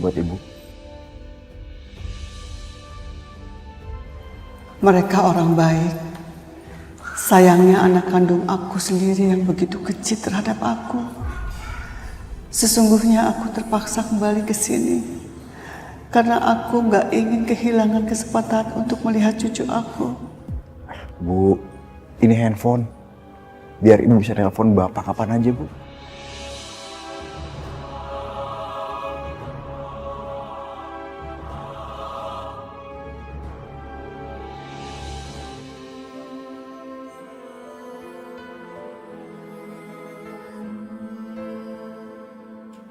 buat ibu? Mereka orang baik. Sayangnya anak kandung aku sendiri yang begitu kecil terhadap aku. Sesungguhnya aku terpaksa kembali ke sini karena aku gak ingin kehilangan kesempatan untuk melihat cucu aku. Bu, ini handphone. Biar ibu bisa telepon bapak kapan aja, Bu.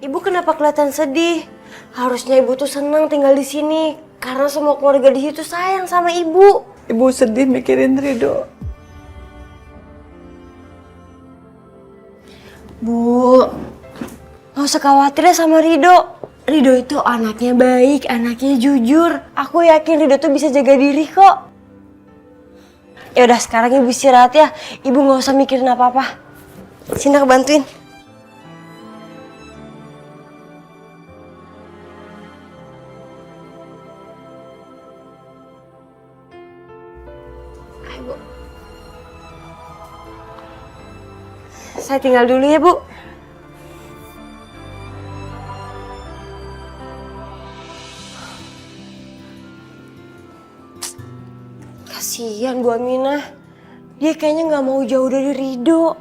Ibu kenapa kelihatan sedih? Harusnya ibu tuh senang tinggal di sini karena semua keluarga di situ sayang sama ibu. Ibu sedih mikirin Ridho. Bu, gak usah khawatir ya sama Ridho. Ridho itu anaknya baik, anaknya jujur. Aku yakin Ridho tuh bisa jaga diri kok. Ya udah sekarang ibu istirahat ya. Ibu gak usah mikirin apa-apa. Sini aku bantuin. Ayo, Bu. Saya tinggal dulu ya, Bu. Kasihan Bu Aminah. Dia kayaknya nggak mau jauh dari Ridho.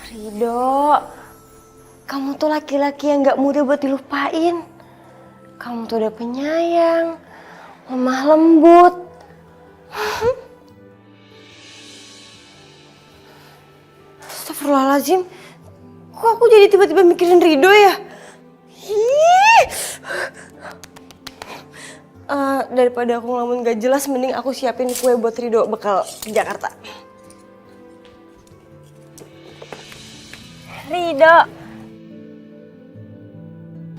Ridho, kamu tuh laki-laki yang nggak mudah buat dilupain. Kamu tuh udah penyayang, lemah lembut. Astagfirullahaladzim, kok aku jadi tiba-tiba mikirin Ridho ya? Daripada aku ngelamun gak jelas, mending aku siapin kue buat Ridho bekal ke Jakarta. Ridho.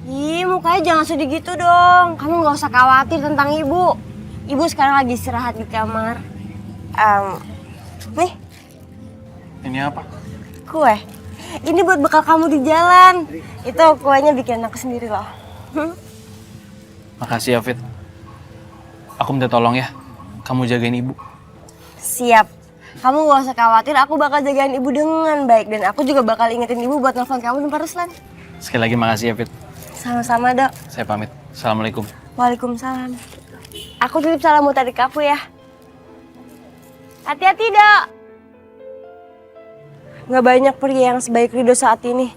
Ih, mukanya jangan sedih gitu dong. Kamu gak usah khawatir tentang ibu. Ibu sekarang lagi istirahat di kamar. Nih. Ini apa? Kue. Ini buat bekal kamu di jalan. Itu kuenya bikin aku sendiri loh. Makasih ya, Fit. Aku minta tolong ya, kamu jagain ibu. Siap. Kamu gak usah khawatir, aku bakal jagain ibu dengan baik. Dan aku juga bakal ingetin ibu buat nelfon kamu dan Pak Ruslan. Sekali lagi makasih ya, Fit. Sama-sama, Dok. Saya pamit. Assalamualaikum. Waalaikumsalam. Aku titip salam buat adik aku ya. Hati-hati, Dok. Gak banyak pria yang sebaik Ridho saat ini.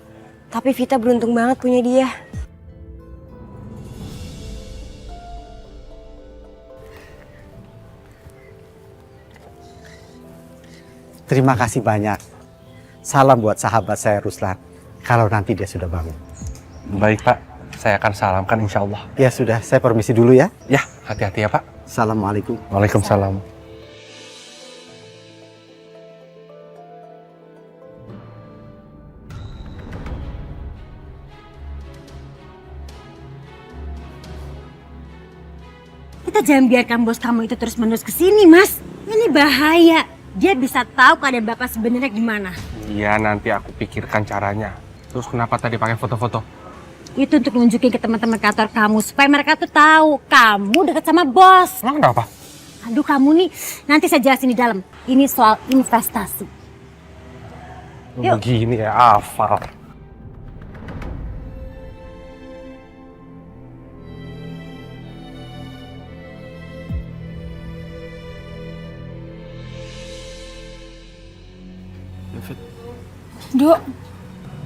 Tapi Vita beruntung banget punya dia. Terima kasih banyak. Salam buat sahabat saya Ruslan. Kalau nanti dia sudah bangun. Baik Pak, saya akan salamkan insya Allah. Ya sudah, saya permisi dulu ya. Ya, hati-hati ya Pak. Assalamualaikum. Waalaikumsalam. Kita jangan biarkan bos kamu itu terus-menerus kesini, Mas. Ini bahaya. Dia bisa tahu keadaan Bapak sebenarnya gimana. Iya, nanti aku pikirkan caranya. Terus kenapa tadi pakai foto-foto? Itu untuk nunjukin ke teman-teman kantor kamu supaya mereka tuh tahu kamu dekat sama bos. Emang kenapa? Aduh, kamu nih, nanti saya jelasin di dalam. Ini soal investasi. Yuk. Begini ya, hafal. Dok,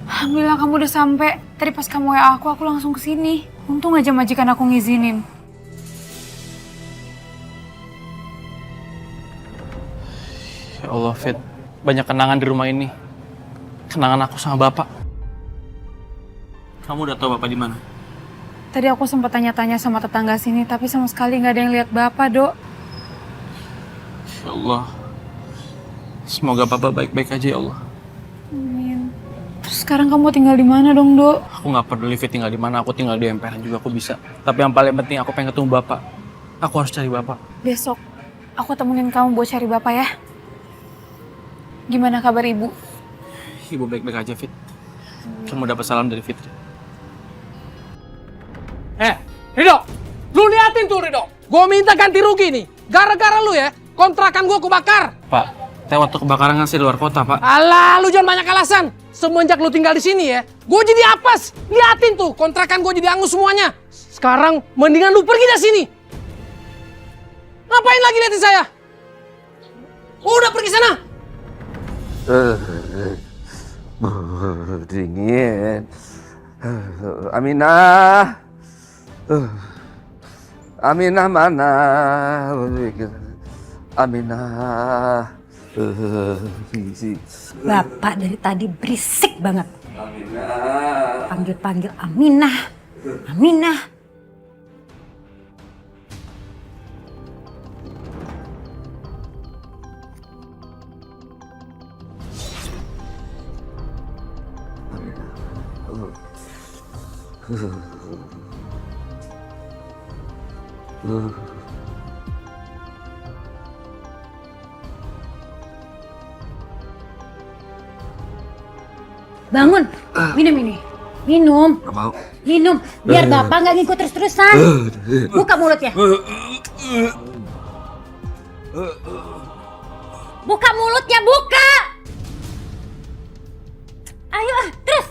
alhamdulillah kamu udah sampai. Tadi pas kamu WA aku langsung kesini. Untung aja majikan aku ngizinin. Ya Allah, Fit. Banyak kenangan di rumah ini. Kenangan aku sama Bapak. Kamu udah tahu Bapak di mana? Tadi aku sempat tanya-tanya sama tetangga sini, tapi sama sekali nggak ada yang lihat Bapak, Dok. Ya Allah. Semoga Bapak baik-baik aja ya Allah. Amin. Terus sekarang kamu tinggal di mana dong, Dok? Aku nggak peduli Fit tinggal di mana, aku tinggal di emperan juga aku bisa. Tapi yang paling penting aku pengen ketemu Bapak. Aku harus cari Bapak. Besok aku temenin kamu buat cari Bapak ya. Gimana kabar Ibu? ibu baik-baik aja, Fit. Cuma dapat salam dari Fitri. Rido, lu liatin tuh Rido. Gue minta ganti rugi nih. Gara-gara lu ya, kontrakan gue kebakar. Pak, teh waktu kebakaran ngasih di luar kota, Pak. Alah, lu jangan banyak alasan. Semenjak lu tinggal di sini ya, gue jadi apes. Liatin tuh, kontrakan gue jadi angus semuanya. Sekarang mendingan lu pergi dari sini. Ngapain lagi liatin saya? Udah pergi sana. Dingin. Aminah. Aminah mana? Aminah. Bapak dari tadi berisik banget. Aminah. Panggil-panggil Aminah. Aminah. Bangun, minum ini. Minum. Gak mau. Minum, biar bapak nggak ngikut terus-terusan. Buka mulutnya. Buka mulutnya, buka. Ayo, terus.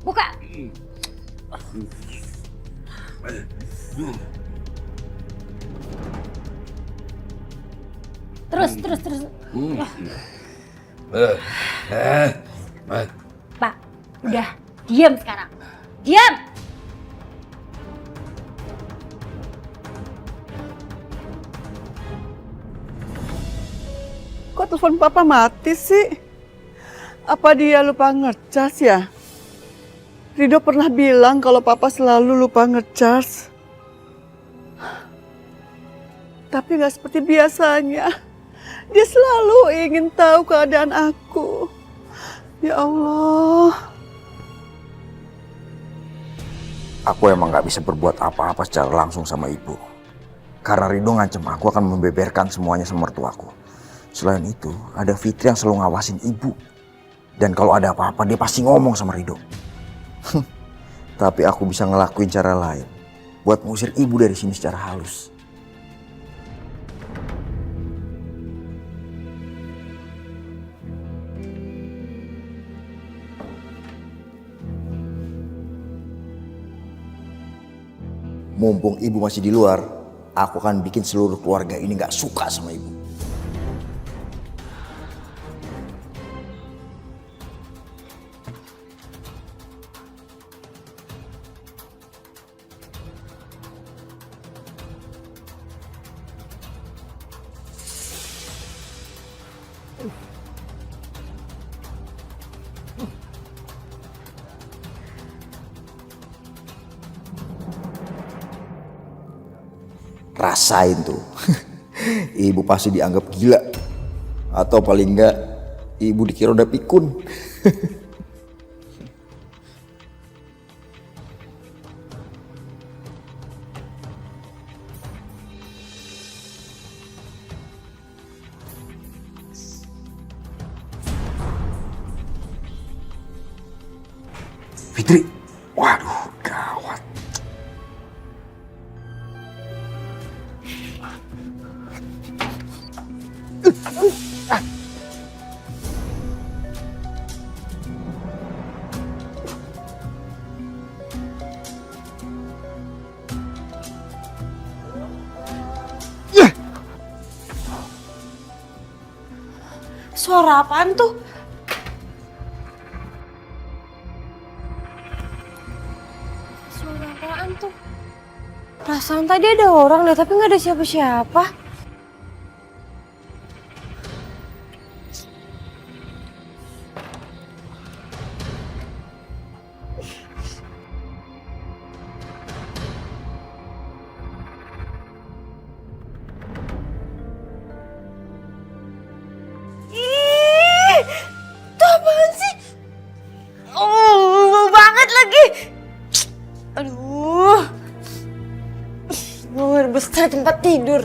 Buka. Terus. Pak, udah. Diam sekarang. Diam. Kok telepon papa mati sih? Apa dia lupa ngecas ya? Rido pernah bilang kalau papa selalu lupa ngecas. Tapi nggak seperti biasanya. Dia selalu ingin tahu keadaan aku. Ya Allah. Aku emang gak bisa berbuat apa-apa secara langsung sama ibu. Karena Rido ngancem aku akan membeberkan semuanya sama mertuaku. Selain itu, ada Fitri yang selalu ngawasin ibu. Dan kalau ada apa-apa, dia pasti ngomong sama Rido. Tapi aku bisa ngelakuin cara lain buat mengusir ibu dari sini secara halus. Mumpung ibu masih di luar, aku akan bikin seluruh keluarga ini gak suka sama ibu. Rasain tuh. Ibu pasti dianggap gila. Atau paling enggak ibu dikira udah pikun. Fitri. Waduh, gawat. Suara apaan tuh? Suara apaan tuh? Perasaan tadi ada orang deh, tapi nggak ada siapa-siapa. Besar tempat tidur.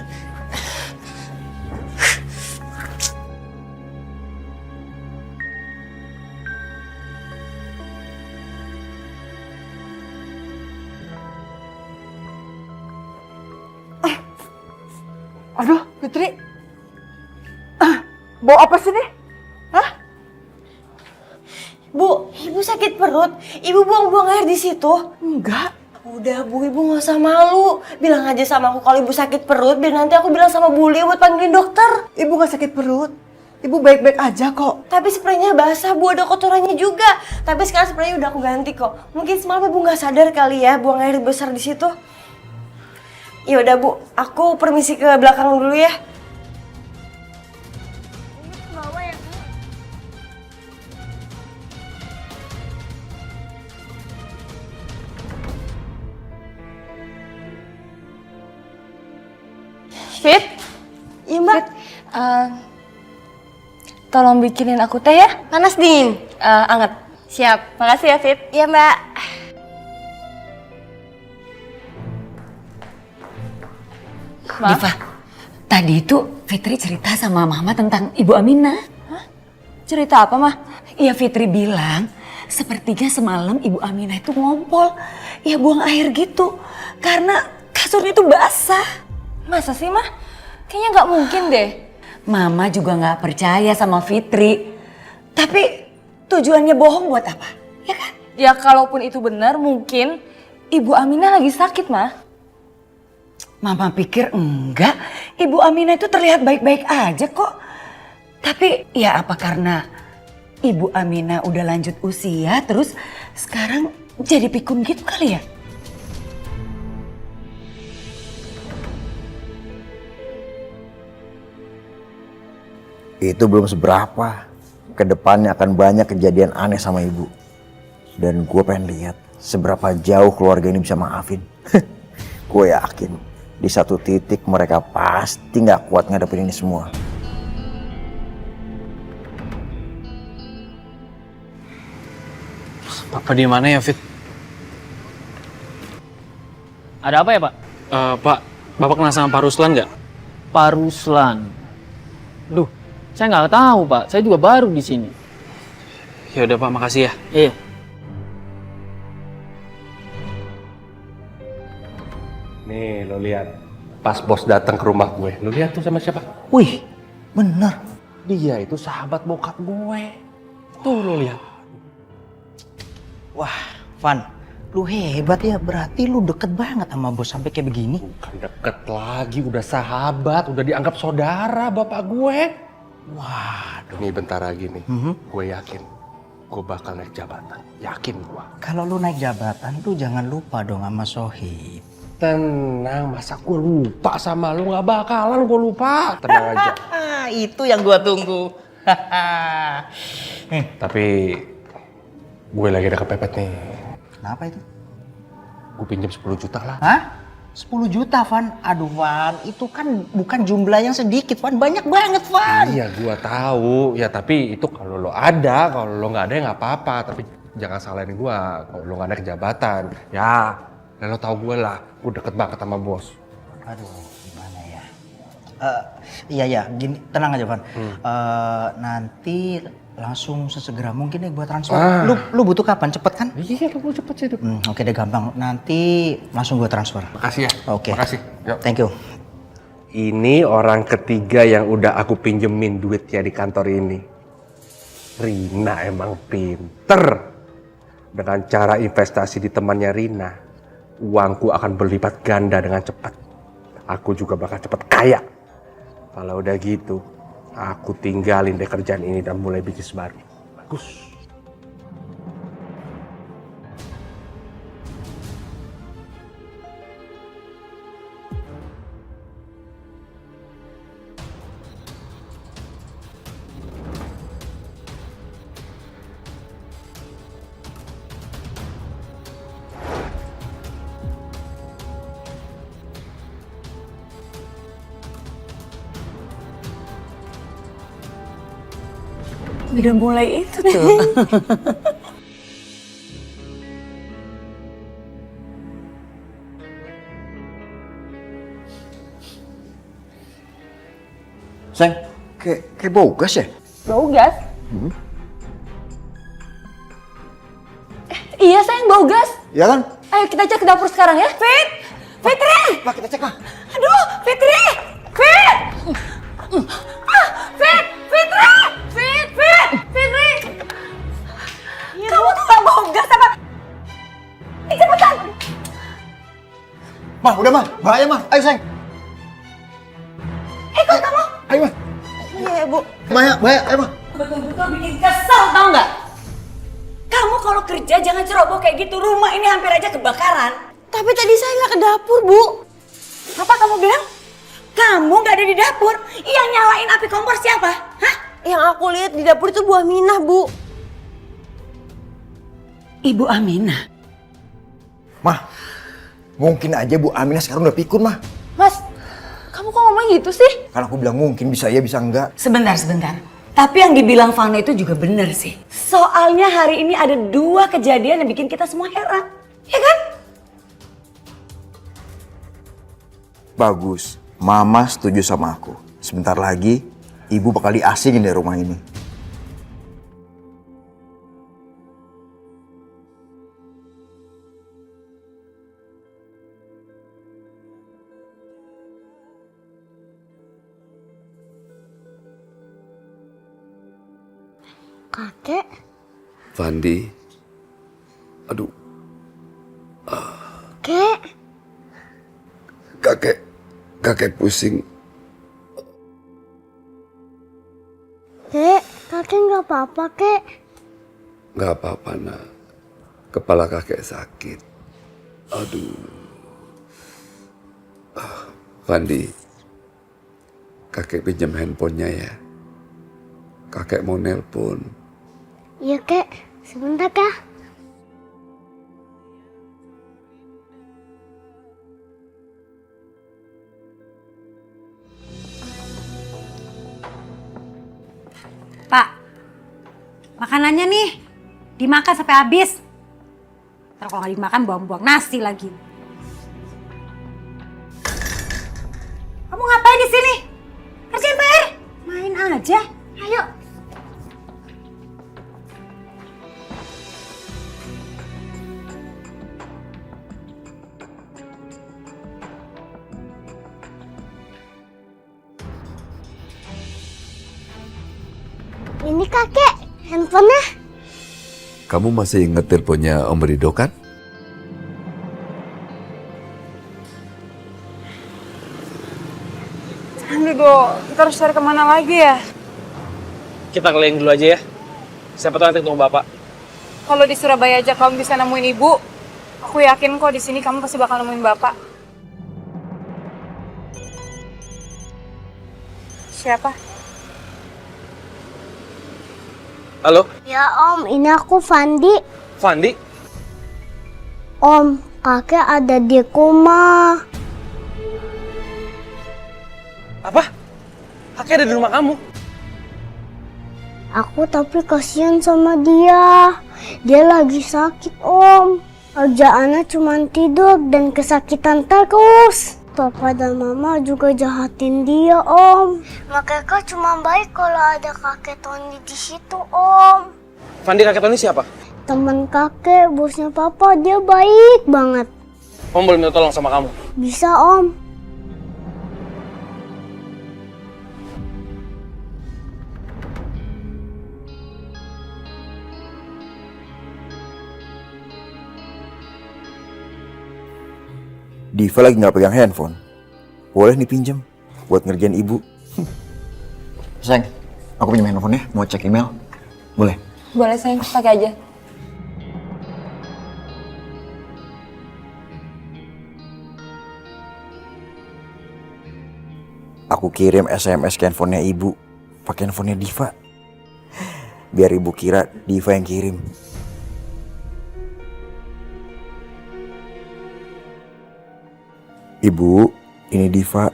Aduh, Fitri. Bau apa sih nih? Hah? Bu, ibu sakit perut. Ibu buang-buang air di situ. Enggak. Udah Bu, ibu gak usah malu. Bilang aja sama aku kalau ibu sakit perut, biar nanti aku bilang sama Bu Lia buat panggilin dokter. Ibu gak sakit perut. Ibu baik-baik aja kok. Tapi spraynya basah Bu, ada kotorannya juga. Tapi sekarang spraynya udah aku ganti kok. Mungkin semalam ibu gak sadar kali ya buang air besar di situ. Ya udah Bu, aku permisi ke belakang dulu ya. Fit? Iya Mbak. Tolong bikinin aku teh ya. Panas dingin? Anget. Siap. Makasih ya Fit. Iya Mbak. Diva, tadi itu Fitri cerita sama Mama tentang Ibu Aminah. Hah? Cerita apa Mah? Iya Fitri bilang, sepertinya semalam Ibu Aminah itu ngompol. Ya buang air gitu, karena kasurnya itu basah. Masa sih Mah? Kayaknya nggak mungkin deh. Mama juga nggak percaya sama Fitri. Tapi tujuannya bohong buat apa? Ya kan? Ya kalaupun itu benar mungkin Ibu Aminah lagi sakit Mah. Mama pikir enggak. Ibu Aminah itu terlihat baik-baik aja kok. Tapi ya apa karena Ibu Aminah udah lanjut usia terus sekarang jadi pikun gitu kali ya? Itu belum seberapa. Kedepannya akan banyak kejadian aneh sama ibu. Dan gue pengen lihat seberapa jauh keluarga ini bisa maafin. Gue yakin di satu titik mereka pasti nggak kuat ngadepin ini semua. Papa di mana ya, Fit? Ada apa ya, Pak? Pak, Bapak kenal sama Pak Ruslan nggak? Pak Ruslan. Duh, saya nggak tahu, Pak. Saya juga baru di sini. Ya udah Pak, makasih ya. Iya. Nih lo lihat, pas bos datang ke rumah gue, lo lihat tuh sama siapa? Wih, bener. Dia itu sahabat bokap gue. Tuh lo lihat. Wah, Van, lu hebat ya. Berarti lu deket banget sama bos sampai kayak begini. Bukan deket lagi, udah sahabat, udah dianggap saudara bapak gue. Waduh. Nih bentar lagi nih, gue yakin gue bakal naik jabatan. Yakin gue. Kalau lu naik jabatan, lu jangan lupa dong sama Sohib. Tenang, masa gue lupa sama lu? Gak bakalan gue lupa. Tenang aja. Itu yang gua tunggu. Tapi gue lagi ada kepepet nih. Kenapa itu? Gue pinjam 10 juta lah. Hah? 10 juta, Van? Aduh, Van, itu kan bukan jumlah yang sedikit, Van. Banyak banget, Van. Iya, gue tahu. Ya tapi itu kalau lo ada, kalau lo nggak ada ya nggak apa-apa. Tapi jangan salahin gue kalau lo nggak naik jabatan. Ya, lo tahu gue lah. Gue deket banget sama bos. Aduh, gimana ya? Iya, gini, tenang aja, Van. Nanti langsung sesegera mungkin nih buat transfer. Lu butuh kapan? Cepet kan? Iya, lu cepet sih. Oke deh, gampang. Nanti langsung gue transfer. Makasih ya. Oke. Makasih. Yuk. Thank you. Ini orang ketiga yang udah aku pinjemin duitnya di kantor ini. Rina emang pinter. Dengan cara investasi di temannya Rina, uangku akan berlipat ganda dengan cepat. Aku juga bakal cepat kaya. Kalau udah gitu, aku tinggalin deh kerjaan ini dan mulai bisnis baru. Bagus. Udah mulai itu tuh. Sayang, kayak bau gas ya? Bau gas? Iya sayang, bau gas. Ya kan? Ayo kita cek ke dapur sekarang ya. Fitri! Pak, kita cek, Pak. Aduh, Fitri! Fit! Fitri! Kamu tuh gak mau gas apa? Cepetan! Mah, udah mah, bahaya mah. Ayo sayang. Kok kamu? Ayo mah. Iya, Bu. Bahaya, bahaya, ayo mah. Betul-betul bikin kesel, tau nggak? Kamu kalau kerja jangan ceroboh kayak gitu. Rumah ini hampir aja kebakaran. Tapi tadi saya nggak ke dapur, Bu. Apa kamu bilang? Kamu nggak ada di dapur? Yang nyalain api kompor siapa? Hah? Yang aku lihat di dapur itu Bu Aminah, Bu. Ibu Aminah. Mah, mungkin aja Bu Aminah sekarang udah pikun mah. Mas, kamu kok ngomong gitu sih? Kan aku bilang mungkin bisa iya bisa enggak. Sebentar. Tapi yang dibilang Fana itu juga benar sih. Soalnya hari ini ada 2 kejadian yang bikin kita semua heran. Ya kan? Bagus, Mama setuju sama aku. Sebentar lagi, Ibu bakal diasingin dari rumah ini. Kakek? Fandi, aduh, Kek? kakek pusing. Kek, kakek nggak apa-apa, Kek. Gak apa-apa nak, kepala kakek sakit. Aduh, Fandi, kakek pinjam handphonenya ya. Kakek mau nelpon. Iya, Kek. Sebentar, Kak. Pak, makanannya nih dimakan sampai habis. Ntar kalau nggak dimakan buang-buang nasi lagi. Kamu ngapain di sini? Kerjain PR. Main aja. Ayo. Ini kakek, handphonenya. Kamu masih inget teleponnya Om Rido kan? Aduh, kita harus cari kemana lagi ya? Kita keliling dulu aja ya. Siapa tahu nanti ketemu Bapak. Kalau di Surabaya aja kamu bisa nemuin ibu, aku yakin kok di sini kamu pasti bakal nemuin bapak. Siapa? Halo, Ya Om, ini aku Fandi. Fandi? Om, kakek ada di rumah. Apa? Kakek ada di rumah kamu? Aku tapi kasihan sama dia. Dia lagi sakit, Om. Kerjaannya cuma tidur dan kesakitan terus. Papa dan Mama juga jahatin dia, Om. Mereka cuma baik kalau ada kakek Tony di situ, Om. Fandi, kakek Tony siapa? Temen kakek, bosnya Papa, dia baik banget. Om boleh minta tolong sama kamu? Bisa, Om. Diva lagi nggak pegang handphone. Boleh nih pinjem buat ngerjain ibu. Sayang, aku pinjam handphonenya. Mau cek email? Boleh? Boleh sayang, pakai aja. Aku kirim SMS ke handphonenya ibu. Pakai handphonenya Diva. Biar ibu kira Diva yang kirim. Ibu, ini Diva.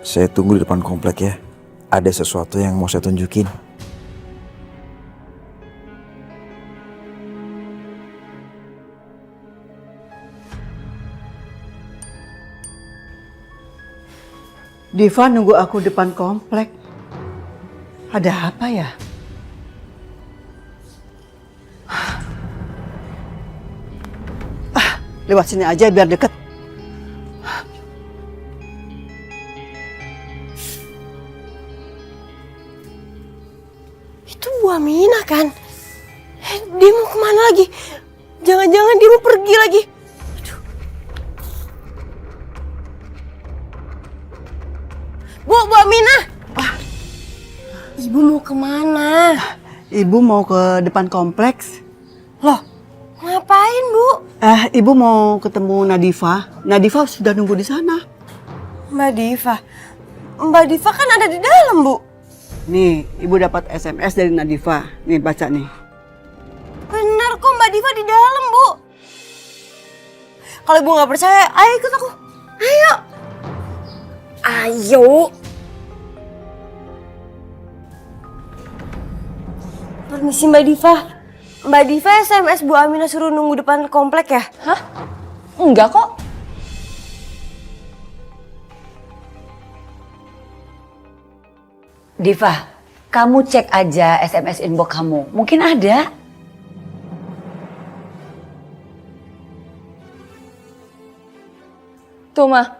Saya tunggu di depan komplek ya. Ada sesuatu yang mau saya tunjukin. Diva nunggu aku depan komplek. Ada apa ya? Lewat sini aja biar deket. Ibu mau kemana? Ibu mau ke depan kompleks. Loh, ngapain Bu? Ibu mau ketemu Nadifa. Nadifa sudah nunggu di sana. Mbak Diva. Mbak Diva kan ada di dalam Bu. Nih, ibu dapat SMS dari Nadifa. Nih, baca nih. Bener kok Mbak Diva di dalam Bu. Kalau ibu nggak percaya, ayo ikut aku. Ayo. Ayo. Permisi Mbak Diva. Mbak Diva SMS Bu Aminah suruh nunggu depan komplek ya? Hah? Enggak kok. Diva, kamu cek aja SMS inbox kamu. Mungkin ada. Tuh mah,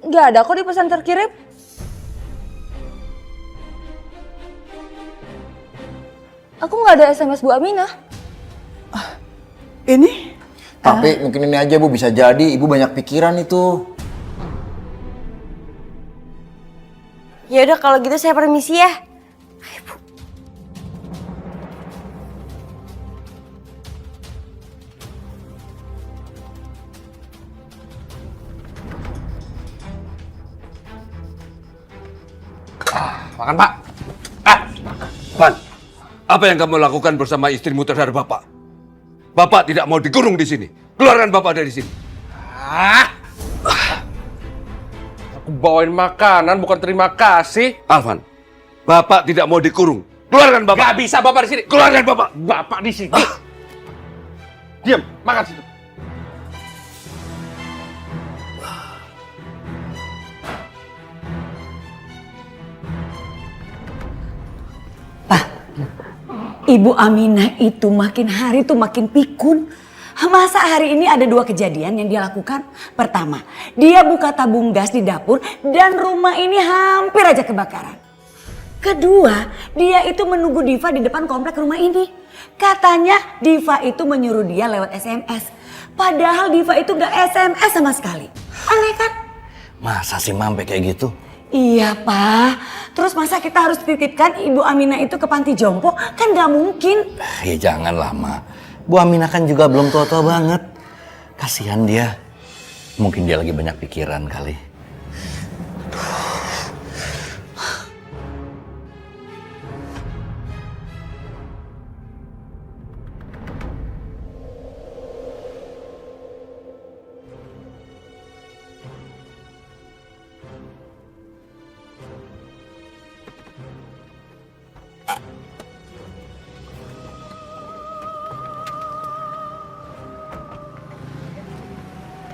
nggak ada kok di pesan terkirim. Aku nggak ada SMS Bu Aminah. Ini? Tapi mungkin ini aja Bu, bisa jadi ibu banyak pikiran itu. Ya udah kalau gitu saya permisi ya. Ayo, Bu. Makan Pak. Van, apa yang kamu lakukan bersama istrimu terhadap Bapak? Bapak tidak mau dikurung di sini. Keluarkan Bapak dari sini. Aku bawain makanan bukan terima kasih. Alvan, Bapak tidak mau dikurung. Keluarkan Bapak. Gak bisa Bapak di sini. Keluarkan Bapak. Bapak di sini. Diam, makan situ. Ibu Aminah itu makin hari tuh makin pikun. Masa hari ini ada 2 kejadian yang dia lakukan? Pertama, dia buka tabung gas di dapur dan rumah ini hampir aja kebakaran. Kedua, dia itu menunggu Diva di depan komplek rumah ini. Katanya Diva itu menyuruh dia lewat SMS. Padahal Diva itu gak SMS sama sekali. Aneh kan? Masa sih Mam sampai kayak gitu? Iya Pak, terus masa kita harus titipkan Ibu Aminah itu ke panti jompo? Kan gak mungkin. Ya janganlah Ma. Bu Aminah kan juga belum tua-tua banget. Kasihan dia. Mungkin dia lagi banyak pikiran kali.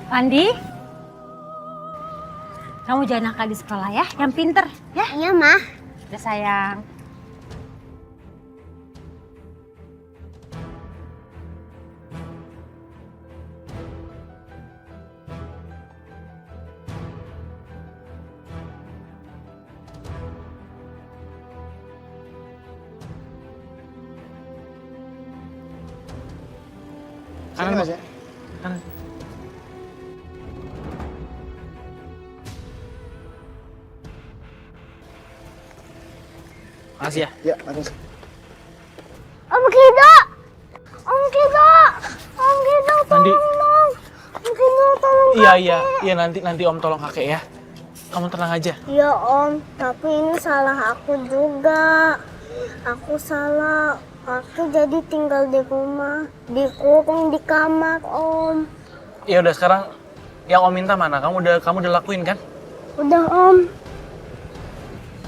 Andi, kamu jangan nakal di sekolah ya, yang pinter ya. Iya mah. Udah sayang. Kanan Mas ya. Kanan. Makasih ya. Ya, makasih. Om Kido! Om Kido! Om Kido Andi. tolong! Om Kido tolong Iya nanti Om tolong kakek ya. Kamu tenang aja. Ya Om, tapi ini salah aku juga. Aku salah. Aku jadi tinggal di rumah, dikurung di kamar Om. Ya udah sekarang yang Om minta mana? Kamu udah lakuin kan? Udah Om.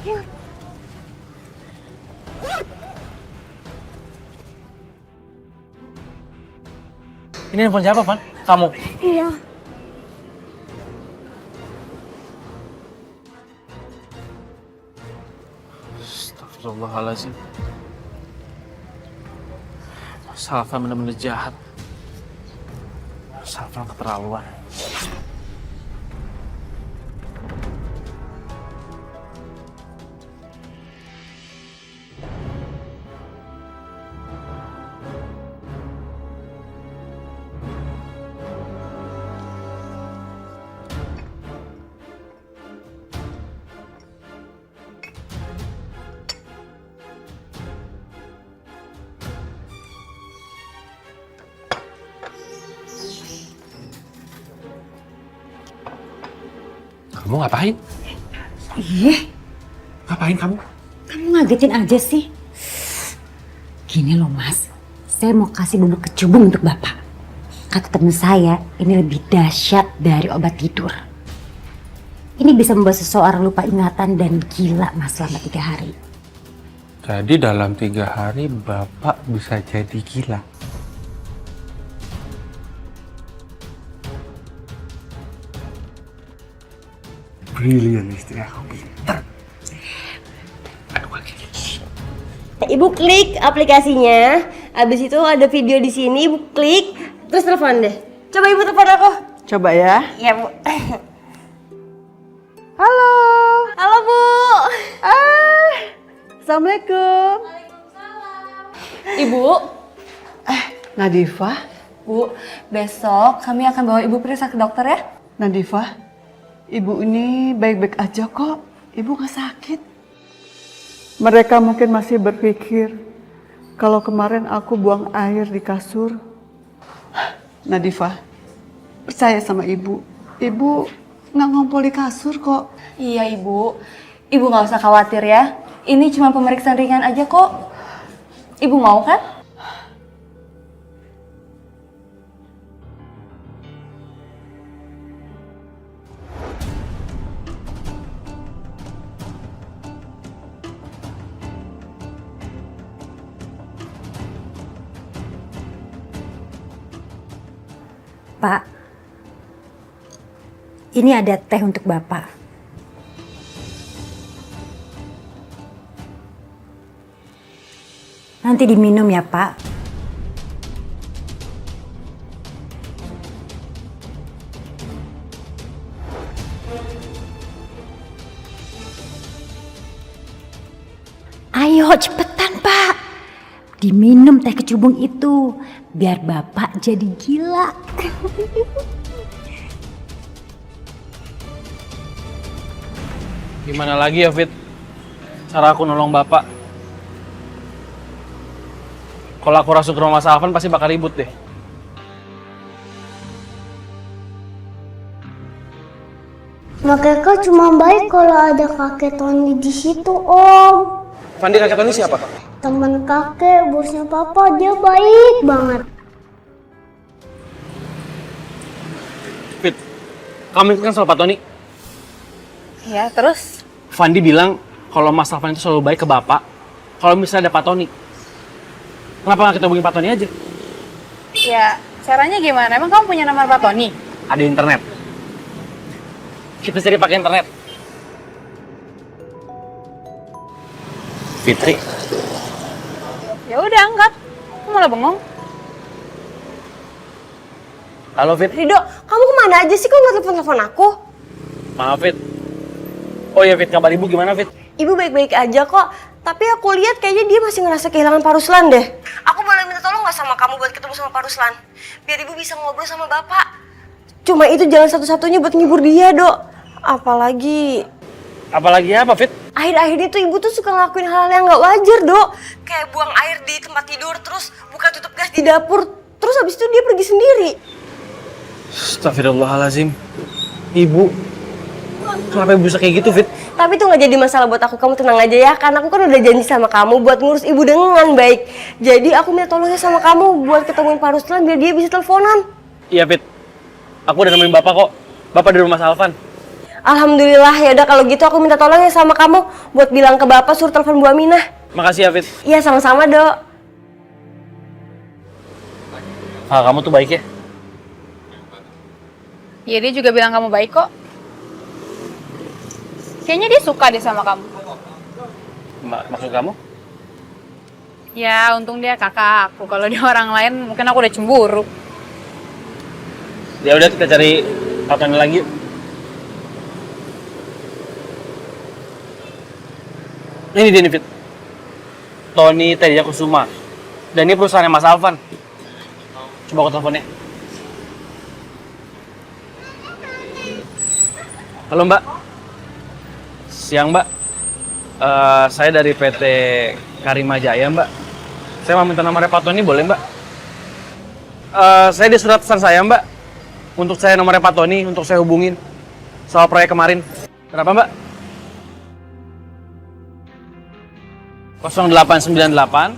Ya. Ini handphone siapa, Van? Kamu? Iya. Astagfirullahaladzim. Salva benar-benar jahat. Salva keterlaluan. Kamu ngapain? Ih, Ngapain kamu? kamu ngagetin aja sih. Gini loh Mas, saya mau kasih bubuk kecubung untuk Bapak. Kata temen saya, ini lebih dahsyat dari obat tidur. Ini bisa membuat seseorang lupa ingatan dan gila Mas selama 3 hari. Jadi dalam 3 hari Bapak bisa jadi gila. Brilian istri aku, pintar. Ibu klik aplikasinya, habis itu ada video di sini, ibu klik, terus telepon deh. Coba ibu telepon aku. Coba ya. Iya bu. Halo. Halo bu. Assalamualaikum. Ibu. Nadifah. Bu, besok kami akan bawa ibu periksa ke dokter ya. Nadifah, ibu ini baik-baik aja kok. Ibu gak sakit. Mereka mungkin masih berpikir kalau kemarin aku buang air di kasur. Nadifah, percaya sama ibu. Ibu nggak ngompol di kasur kok. Iya ibu. Ibu nggak usah khawatir ya. Ini cuma pemeriksaan ringan aja kok. Ibu mau kan? Pak, ini ada teh untuk Bapak. Nanti diminum ya Pak. Ayo cepetan Pak. Diminum teh kecubung itu biar Bapak jadi gila. Gimana lagi ya, Fit? Cara aku nolong bapak. Kalau aku rasuk ke rumah Salvan pasti bakal ribut deh. Kakek cuma baik kalau ada kakek Tony di situ, Om. Fandi, kakek Tony siapa? Teman kakek, bosnya papa, dia baik banget. Fit, kamu ikut kan sama Pak Tony? Ya, terus? Fandi bilang kalau Mas Salvan itu selalu baik ke bapak kalau misalnya ada Pak Tony. Kenapa nggak kita hubungin Pak Tony aja? Ya, caranya gimana? Emang kamu punya nomor Pak Tony? Ada internet. Kita cari pakai internet. Fitri. Ya udah, angkat. Kamu malah bengong. Halo Fit. Rido, kamu kemana aja sih? Kok nggak telepon aku? Maaf Fit. Oh ya Fit, kabar ibu gimana Fit? Ibu baik-baik aja kok. Tapi aku lihat kayaknya dia masih ngerasa kehilangan Pak Ruslan deh. Aku boleh minta tolong nggak sama kamu buat ketemu sama Pak Ruslan? Biar ibu bisa ngobrol sama bapak. Cuma itu jalan satu-satunya buat ngibur dia, Dok. Apalagi apa Fit? akhir-akhir ini tuh ibu tuh suka ngelakuin hal-hal yang nggak wajar, Dok. Kayak buang air di tempat tidur, terus buka tutup gas di dapur, terus habis itu dia pergi sendiri. Astagfirullahaladzim. Ibu, kenapa ibu bisa kayak gitu Fit? Tapi itu nggak jadi masalah buat aku, kamu tenang aja ya. Karena aku kan udah janji sama kamu buat ngurus ibu dengan baik. Jadi aku minta tolongnya sama kamu buat ketemuin Pak Ruslan biar dia bisa teleponan. Iya Fit, aku udah nemuin bapak kok. Bapak di rumah Salvan. Alhamdulillah, ya udah kalau gitu aku minta tolongnya sama kamu buat bilang ke bapak suruh telepon Bu Aminah. Makasih ya Fit. Iya sama-sama, Dok. Ah, kamu tuh baik ya? Iya, dia juga bilang kamu baik kok. Kayaknya dia suka deh sama kamu. Maksud kamu? Ya, untung dia kakak aku. Kalau dia orang lain, mungkin aku udah cemburu. Ya udah, kita cari Tony lagi yuk. Ini dia nih Fit. Tony Tedia Kusuma. Dan ini perusahaannya Mas Alvan. Coba aku teleponnya. Halo Mbak. Siang Mbak. Saya dari PT Karimajaya Mbak. Saya mau minta nomornya Pak Tony, boleh Mbak? Saya di surat pesan saya Mbak. Untuk saya nomornya Pak Tony, untuk saya hubungin soal proyek kemarin. Berapa, Mbak? 0898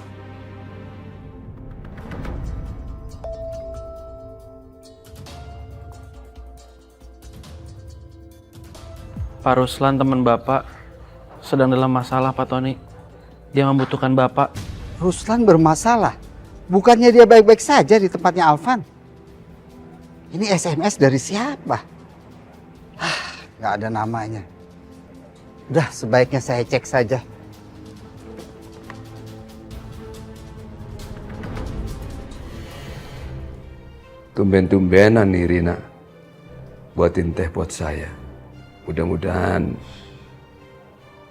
Pak Ruslan, teman Bapak, sedang dalam masalah, Pak Tony. Dia membutuhkan Bapak. Ruslan bermasalah. Bukannya dia baik-baik saja di tempatnya Alvan. Ini SMS dari siapa? Nggak ada namanya. Udah, sebaiknya saya cek saja. Tumben-tumbenan nih Rina. Buatin teh buat saya. Mudah-mudahan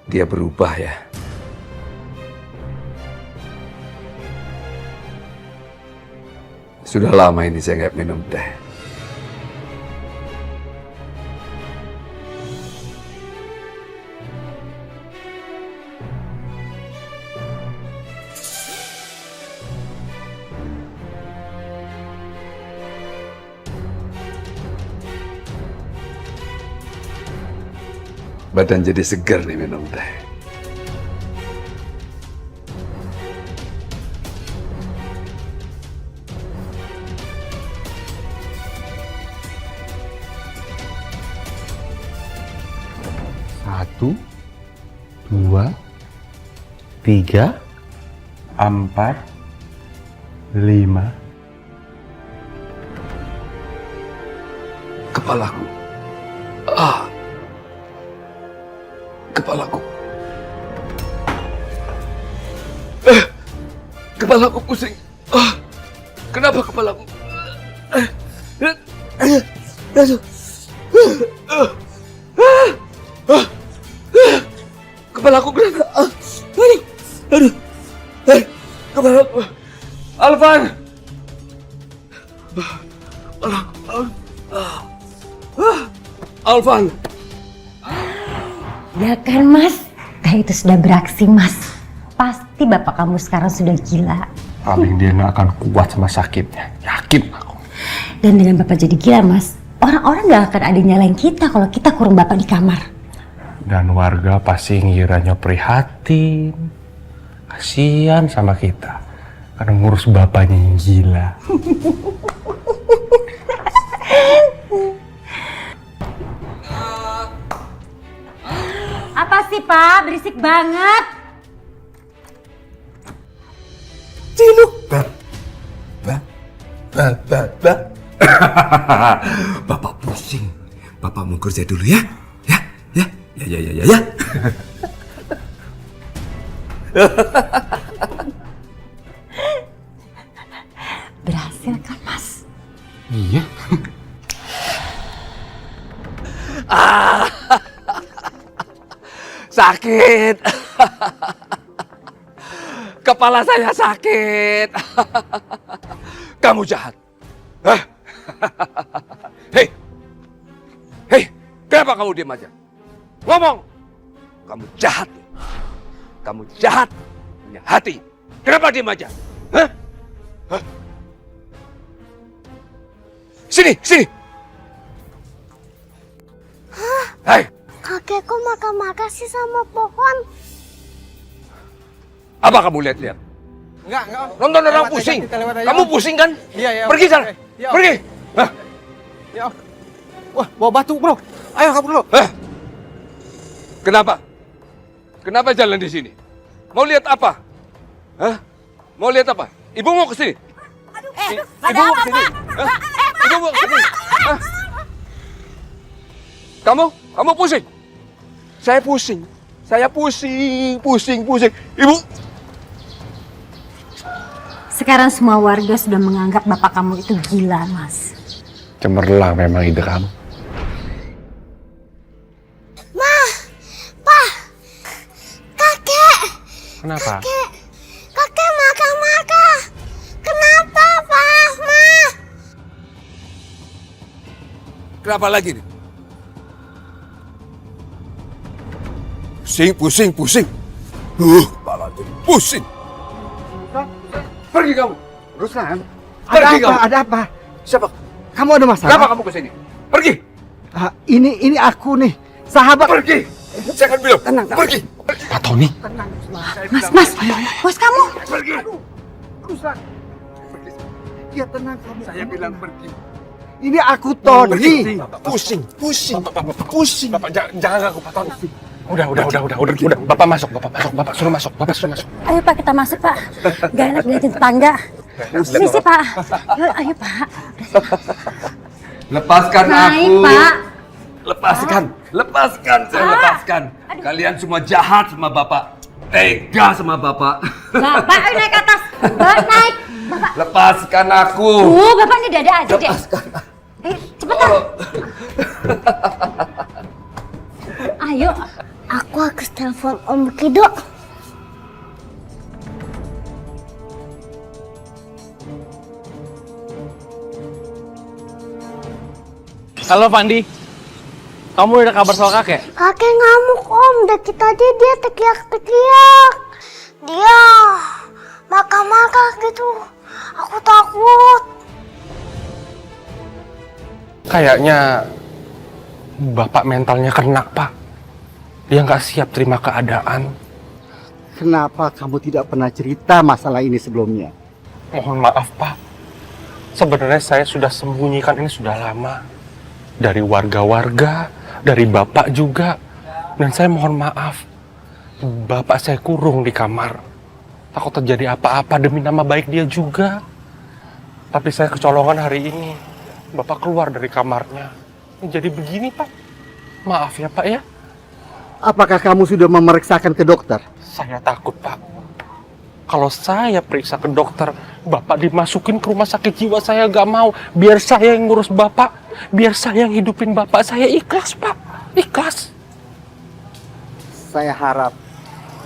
dia berubah ya. Sudah lama ini saya nggak minum teh. Badan jadi segar nih minum teh. Satu, 2, 3, 4, 5. Kepalaku. Kepalaku. Kepalaku pusing. Kenapa kepalaku? Kepalaku kenapa? Aduh. Kepalaku. Alvan. Alvan. Ya kan Mas, teh itu sudah beraksi Mas. Pasti bapak kamu sekarang sudah gila. Paling dia nggak akan kuat sama sakitnya, yakin aku. Dan dengan bapak jadi gila Mas, orang-orang nggak akan ada nyalain kita kalau kita kurung bapak di kamar. Dan warga pasti ngiranya prihatin, kasihan sama kita karena ngurus bapaknya yang gila. Apa sih Pak? Berisik banget. Ciluk. Bapak pusing. Bapak mau kerja dulu ya. Ya. Berhasil kan Mas? Iya. Sakit. Kepala saya sakit. Kamu jahat. Hei, kenapa kamu diam aja? Ngomong. Kamu jahat. Kamu jahat. Punya hati. Kenapa diam aja? Sini. Hei. Kakekku makan sih sama pohon. Apa kamu lihat-lihat? Enggak. Nonton orang pusing. Kamu pusing kan? Iya. Pergi sana. Pergi. Ya. Wah, bawa batu bro. Ayo kabur dulu. Kenapa? Kenapa jalan di sini? Mau lihat apa? Mau lihat apa? Ibu mau ke sini. Ibu mau ke sini. Ibu mau ke sini. Kamu pusing. Saya pusing. Ibu. Sekarang semua warga sudah menganggap bapak kamu itu gila Mas. Cemerlang memang ide kamu. Kakek. Kenapa? Kakek makan. Kenapa, Pak? Ma. Kenapa lagi nih? Pusing. Kepala jadi pusing. Pergi kamu. Ruslan, Pergi kamu. ada apa? Siapa? Kamu ada masalah? Kenapa kamu ke sini? Pergi. Ini aku nih. Sahabat. Pergi. Saya akan bilang. Tenang. Pergi. Pak Tony. Mas, bos kamu. Pergi. Ruslan. Ya tenang kamu. Saya bilang pergi. Ini aku Tony. Pusing. Bapak jangan ganggu Pak Tony. Udah. Bapak masuk. Bapak suruh masuk. Ayo Pak, kita masuk Pak. Gak enak liatin tetangga. Misi Pak. Ayo Pak. Lepaskan Naik, aku. Pak. Lepaskan. Saya lepaskan. Kalian semua jahat sama Bapak. Tega sama Bapak. Bapak, ayo naik ke atas. Bapak, naik. Bapak. Lepaskan aku. Bapak ini dada aja deh. Ayo, cepetan. Ayo. Aku harus telepon Om Kido. Halo Pandi, kamu udah kabar soal kakek? Kakek ngamuk Om, dari tadi dia teriak-teriak. Dia marah-marah gitu. Aku takut. Kayaknya Bapak mentalnya kena, Pak. Dia nggak siap terima keadaan. Kenapa kamu tidak pernah cerita masalah ini sebelumnya? Mohon maaf, Pak. Sebenarnya saya sudah sembunyikan ini sudah lama. Dari warga-warga, dari Bapak juga. Dan saya mohon maaf. Bapak saya kurung di kamar. Takut terjadi apa-apa demi nama baik dia juga. Tapi saya kecolongan hari ini. Bapak keluar dari kamarnya. Jadi begini, Pak. Maaf ya, Pak ya. Apakah kamu sudah memeriksakan ke dokter? Saya takut, Pak. Kalau saya periksa ke dokter, Bapak dimasukin ke rumah sakit jiwa, saya gak mau. Biar saya yang ngurus Bapak. Biar saya yang hidupin Bapak. Saya ikhlas, Pak. Ikhlas. Saya harap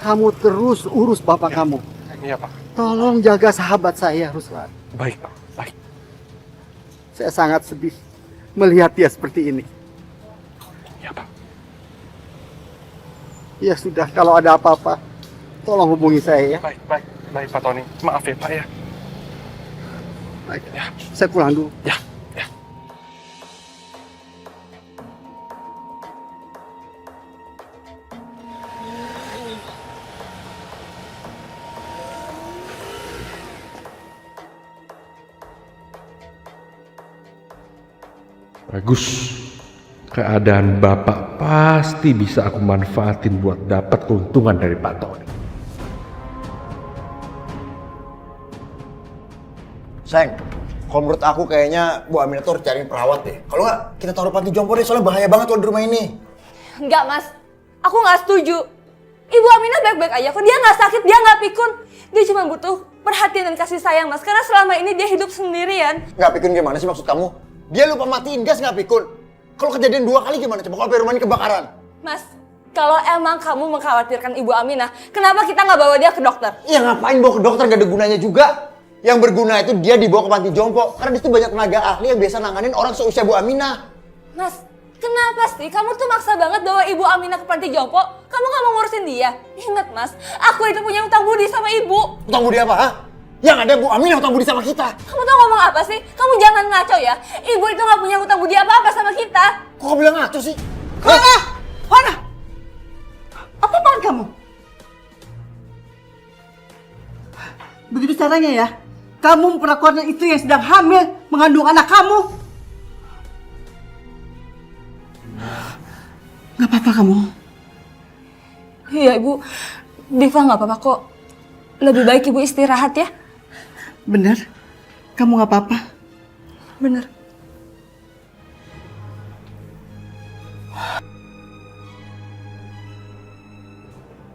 kamu terus urus bapak kamu. Iya, Pak. Tolong jaga sahabat saya, Ruslan. Baik, Pak. Baik. Saya sangat sedih melihat dia seperti ini. Ya, Pak. Ya sudah, kalau ada apa-apa, tolong hubungi saya ya. Baik, baik. Baik, Pak Tony. Maaf ya, Pak ya. Baik, ya. Saya pulang dulu. Ya. Bagus. Keadaan Bapak pasti bisa aku manfaatin buat dapat keuntungan dari Pak Tony. Sayang, kalau menurut aku kayaknya Bu Aminah tuh harus cari perawat deh. Kalau nggak, kita taruh panti jompo deh, soalnya bahaya banget kalau di rumah ini. Enggak Mas, aku nggak setuju. Ibu Aminah baik-baik aja kok, dia nggak sakit, dia nggak pikun. Dia cuma butuh perhatian dan kasih sayang Mas, karena selama ini dia hidup sendirian. Nggak pikun gimana sih maksud kamu? Dia lupa matiin gas nggak pikun. Kalau kejadian 2 kali gimana coba kalau rumah ini kebakaran? Mas, kalau emang kamu mengkhawatirkan Ibu Aminah, kenapa kita nggak bawa dia ke dokter? Ya ngapain bawa ke dokter, nggak ada gunanya juga. Yang berguna itu dia dibawa ke panti jompo. Karena di situ banyak tenaga ahli yang biasa nanganin orang seusia Bu Aminah. Mas, kenapa sih kamu tuh maksa banget bawa Ibu Aminah ke panti jompo? Kamu nggak mau ngurusin dia? Ingat Mas, aku itu punya utang budi sama Ibu. Utang budi apa, ha? Yang ada Bu Aminah utang budi sama kita. Kamu tuh ngomong apa sih? Kamu jangan ngaco ya. Ibu itu nggak punya utang budi apa-apa sama kita. Kok kamu bilang ngaco sih? Mana? Apaan kamu? Begitu caranya ya? Kamu memperlakukan itu yang sedang hamil, mengandung anak kamu. Gak apa-apa kamu? Iya Ibu, Diva nggak apa-apa kok. Lebih baik Ibu istirahat ya. Bener? Kamu gak apa-apa? Bener.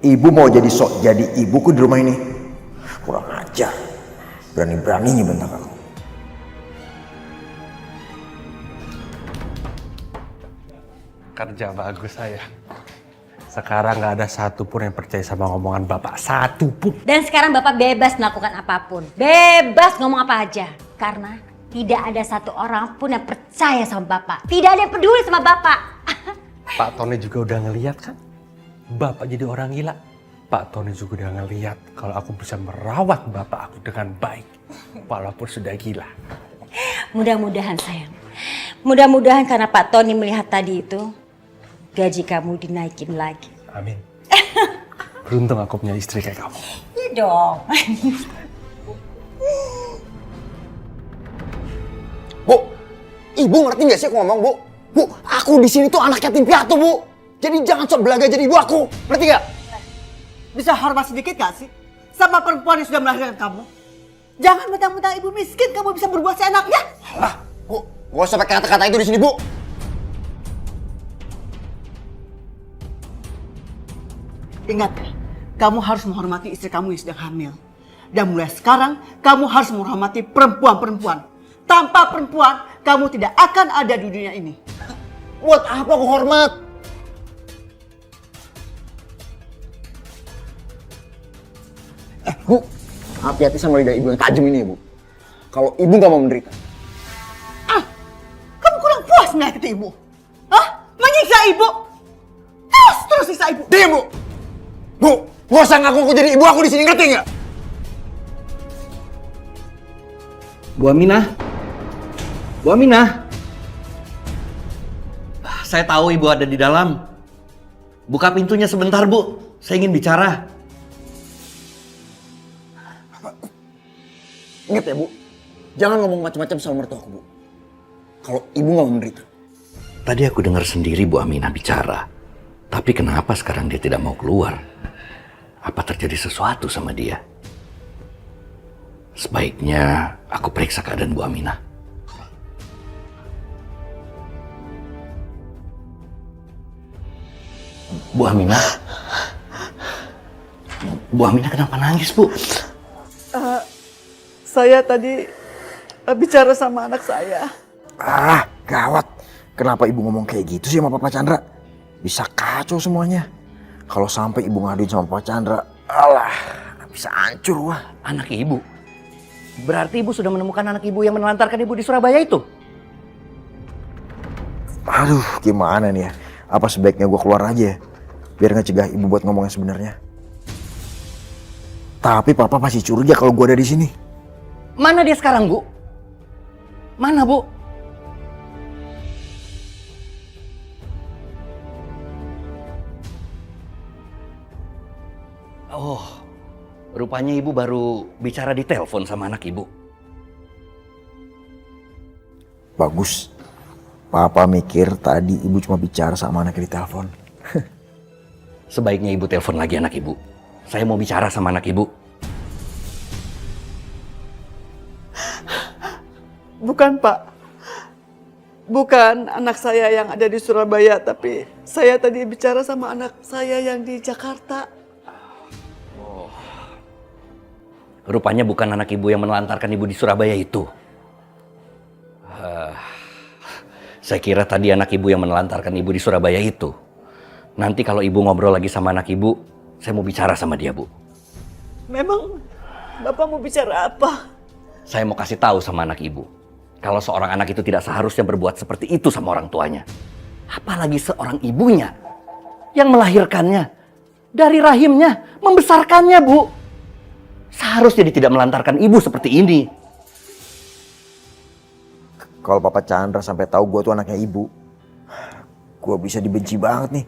Ibu mau jadi sok jadi ibuku di rumah ini. Kurang ajar. Berani-beraninya bentak aku. Kerja bagus saya. Sekarang nggak ada satupun yang percaya sama omongan Bapak. Satupun. Dan sekarang Bapak bebas melakukan apapun. Bebas ngomong apa aja. Karena tidak ada satu orang pun yang percaya sama Bapak. Tidak ada yang peduli sama Bapak. Pak Tony juga udah ngeliat kan? Bapak jadi orang gila. Pak Tony juga udah ngeliat kalau aku bisa merawat Bapak aku dengan baik. Walaupun sudah gila. Mudah-mudahan sayang. Mudah-mudahan karena Pak Tony melihat tadi itu. gaji kamu dinaikin lagi. Amin. Beruntung aku punya istri kayak kamu. Iya dong. Bu, ibu ngerti gak sih aku ngomong, Bu? Bu, aku di sini tuh anak yatim piatu, Bu. Jadi jangan sok belaga jadi ibu aku. Ngerti gak? Bisa hormat sedikit gak sih sama perempuan yang sudah melahirkan kamu? Jangan mentang-mentang ibu miskin kamu bisa berbuat seenaknya. Alah, Bu, gak usah pakai kata-kata itu di sini, Bu. Ingat, kamu harus menghormati istri kamu yang sedang hamil. Dan mulai sekarang, kamu harus menghormati perempuan-perempuan. Tanpa perempuan, kamu tidak akan ada di dunia ini. Buat apa aku hormat? Bu, hati-hati sama lidah ibu yang tajam ini, Bu. Kalau ibu gak mau menderita. Kamu kurang puas menyakiti ibu? Menyiksa ibu? Terus siksa ibu. Diam, Bu. Bu, gak usah ngaku jadi ibu aku di sini, ngerti nggak? Bu Aminah. Bu Aminah. Saya tahu ibu ada di dalam. Buka pintunya sebentar, Bu. Saya ingin bicara. Ingat ya, Bu. Jangan ngomong macam-macam sama mertua aku, Bu. Kalau ibu gak mau menderita. Tadi aku dengar sendiri Bu Aminah bicara. Tapi kenapa sekarang dia tidak mau keluar? Apa terjadi sesuatu sama dia? Sebaiknya aku periksa keadaan Bu Aminah. Bu Aminah? Bu Aminah kenapa nangis, Bu? Saya tadi bicara sama anak saya. Gawat. Kenapa ibu ngomong kayak gitu sih sama Papa Chandra? Bisa kacau semuanya. Kalau sampai ibu ngaduin sama Papa Chandra, alah, bisa hancur wah. Anak ibu? Berarti ibu sudah menemukan anak ibu yang menelantarkan ibu di Surabaya itu? Aduh, gimana nih ya? Apa sebaiknya gue keluar aja ya? Biar ngecegah ibu buat ngomong yang sebenarnya. Tapi Papa pasti curiga kalau gue ada di sini. Mana dia sekarang, Bu? Mana, Bu? Oh, rupanya ibu baru bicara di telepon sama anak ibu. Bagus. Papa mikir tadi ibu cuma bicara sama anaknya di telepon. Sebaiknya ibu telepon lagi anak ibu. Saya mau bicara sama anak ibu. Bukan, Pak. Bukan anak saya yang ada di Surabaya, tapi saya tadi bicara sama anak saya yang di Jakarta. Rupanya bukan anak ibu yang menelantarkan ibu di Surabaya itu. Saya kira tadi anak ibu yang menelantarkan ibu di Surabaya itu. Nanti kalau ibu ngobrol lagi sama anak ibu, saya mau bicara sama dia, Bu. Memang Bapak mau bicara apa? Saya mau kasih tahu sama anak ibu. Kalau seorang anak itu tidak seharusnya berbuat seperti itu sama orang tuanya. Apalagi seorang ibunya yang melahirkannya. Dari rahimnya, membesarkannya, Bu. Seharusnya dia tidak melantarkan ibu seperti ini. Kalau Papa Chandra sampai tahu gue tuh anaknya ibu, gue bisa dibenci banget nih.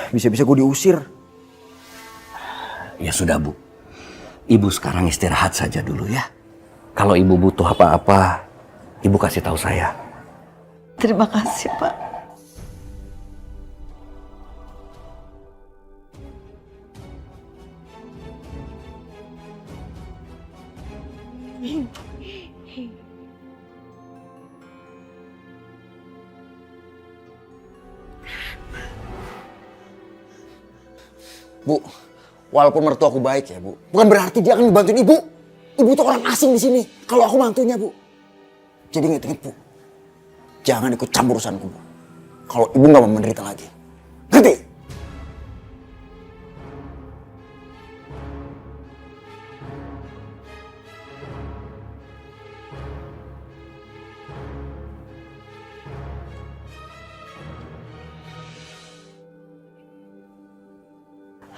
Bisa-bisa gue diusir. Ya sudah, Bu. Ibu sekarang istirahat saja dulu ya. Kalau ibu butuh apa-apa, ibu kasih tahu saya. Terima kasih, Pak. Bu, walaupun mertua aku baik ya, Bu, bukan berarti dia akan ngebantuin ibu. Ibu tuh orang asing di sini. Kalau aku mantunya, Bu. Jadi inget-inget, Bu. Jangan ikut campur urusanku, Bu. Kalau ibu nggak mau menderita lagi. Ngerti?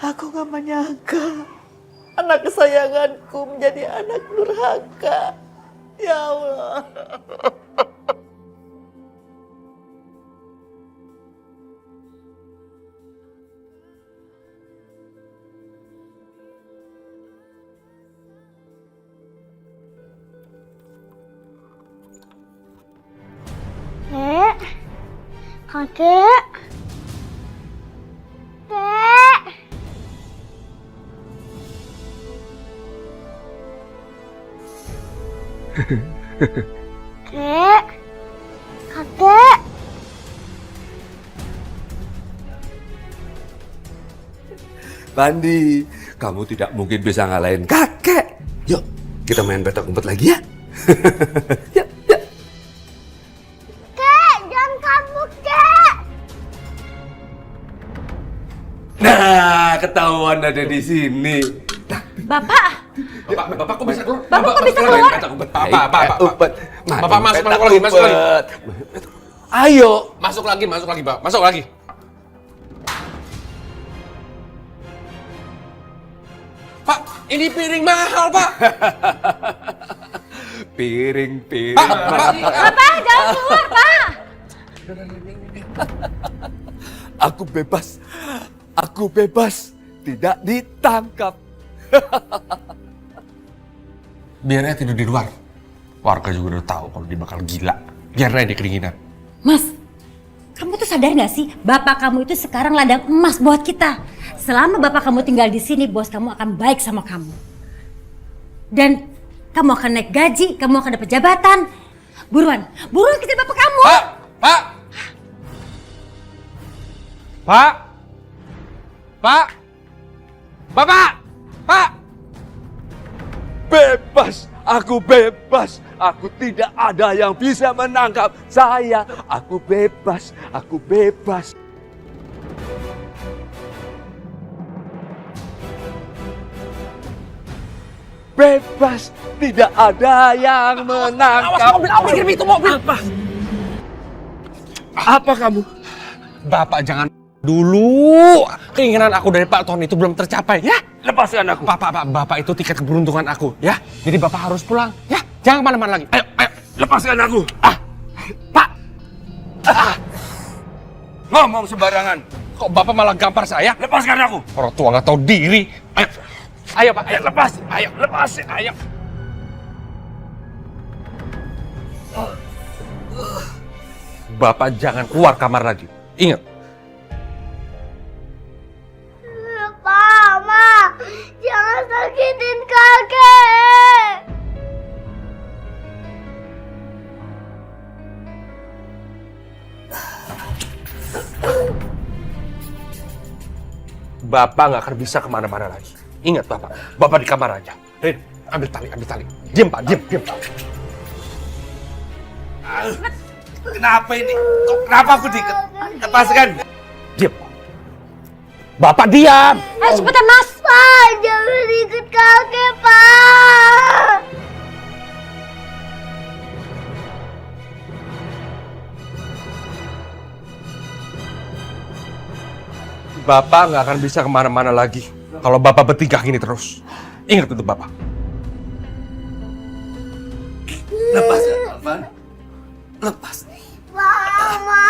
Aku gak menyangka anak kesayanganku menjadi anak durhaka. Ya Allah. Kakek. Kek. Kek. Kakek. Pandi, kamu tidak mungkin bisa ngalahin kakek. Yuk, kita main petak umpet lagi ya. Yuk, yuk. Kek, jangan kabur, Kek. Nah, ketahuan ada di sini. Bapak, Bapak kok bisa keluar? Bapak kok bisa keluar? Bapak masuk lagi, masuk lagi. Ayo. Masuk lagi, Pak. Masuk lagi. Pak, ini piring mahal, Pak. Piring. Bapak jangan keluar, Pak. Aku bebas. Tidak ditangkap. Biar aja tidur di luar. Warga juga udah tahu kalau dia bakal gila. Biar aja dia kedinginan. Mas, kamu tuh sadar gak sih? Bapak kamu itu sekarang ladang emas buat kita. Selama bapak kamu tinggal di sini, bos kamu akan baik sama kamu. Dan kamu akan naik gaji, kamu akan dapat jabatan. Buruan kejar bapak kamu. Pak! Bebas. Aku bebas. Aku tidak ada yang bisa menangkap saya. Aku bebas. Bebas. Tidak ada yang menangkap. Awas mobil, itu mobil. Apa kamu? Bapak jangan dulu. Keinginan aku dari Pak Tony itu belum tercapai, ya? Lepaskan aku. Bapak itu tiket keberuntungan aku, ya? Jadi Bapak harus pulang, ya? Jangan kemana-mana lagi. Ayo. Lepaskan aku. Pak! Ngomong sembarangan. Kok Bapak malah gampar saya? Lepaskan aku. Orang tua nggak tahu diri. Ayo Pak, Lepas. Ayo. Bapak jangan keluar kamar lagi. Ingat. Mama, jangan sakitin kakek. Bapak nggak akan bisa kemana-mana lagi. Ingat Bapak di kamar aja. Rin, ambil tali. Diam Pak. Kenapa ini? Kenapa aku diikat? Lepaskan. Diam Pak. Bapak diam. Ayo cepetan, Mas. Pak, jangan ikut kakek, Pak. Bapak nggak akan bisa kemana-mana lagi kalau Bapak bertingkah gini terus. Ingat itu Bapak. Lepaskan, Alvan. Lepas. Mama,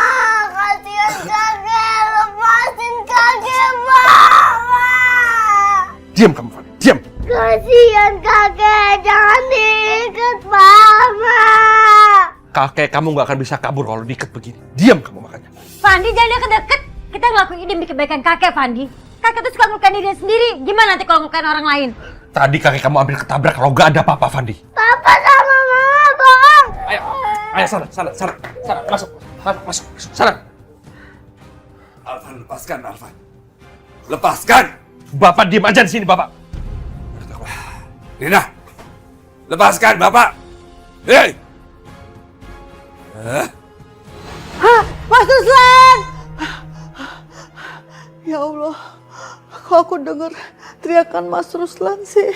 kasihan kakek. Lepasin kakek, Mama. Diam kamu, Fanny. Diam. Kasihan kakek. Jangan diikat, Mama. Kakek kamu nggak akan bisa kabur kalau diikat begini. Diam kamu makanya. Fandi, jangan deket-deket. Kita ngelakuin ini demi kebaikan kakek, Fandi. Kakek tuh suka ngelukain dirinya sendiri. Gimana nanti kalau ngelukain orang lain? Tadi kakek kamu ambil ketabrak kalau nggak ada apa-apa, Fandi. Papa sama Mama bohong. Ayo sana. Masuk. Sana. Alvan, lepaskan, Alvan. Lepaskan. Bapak diam aja di sini, Bapak. Nina, lepaskan, Bapak. Hei. Mas Ruslan! Ya Allah, kok aku dengar teriakan Mas Ruslan sih?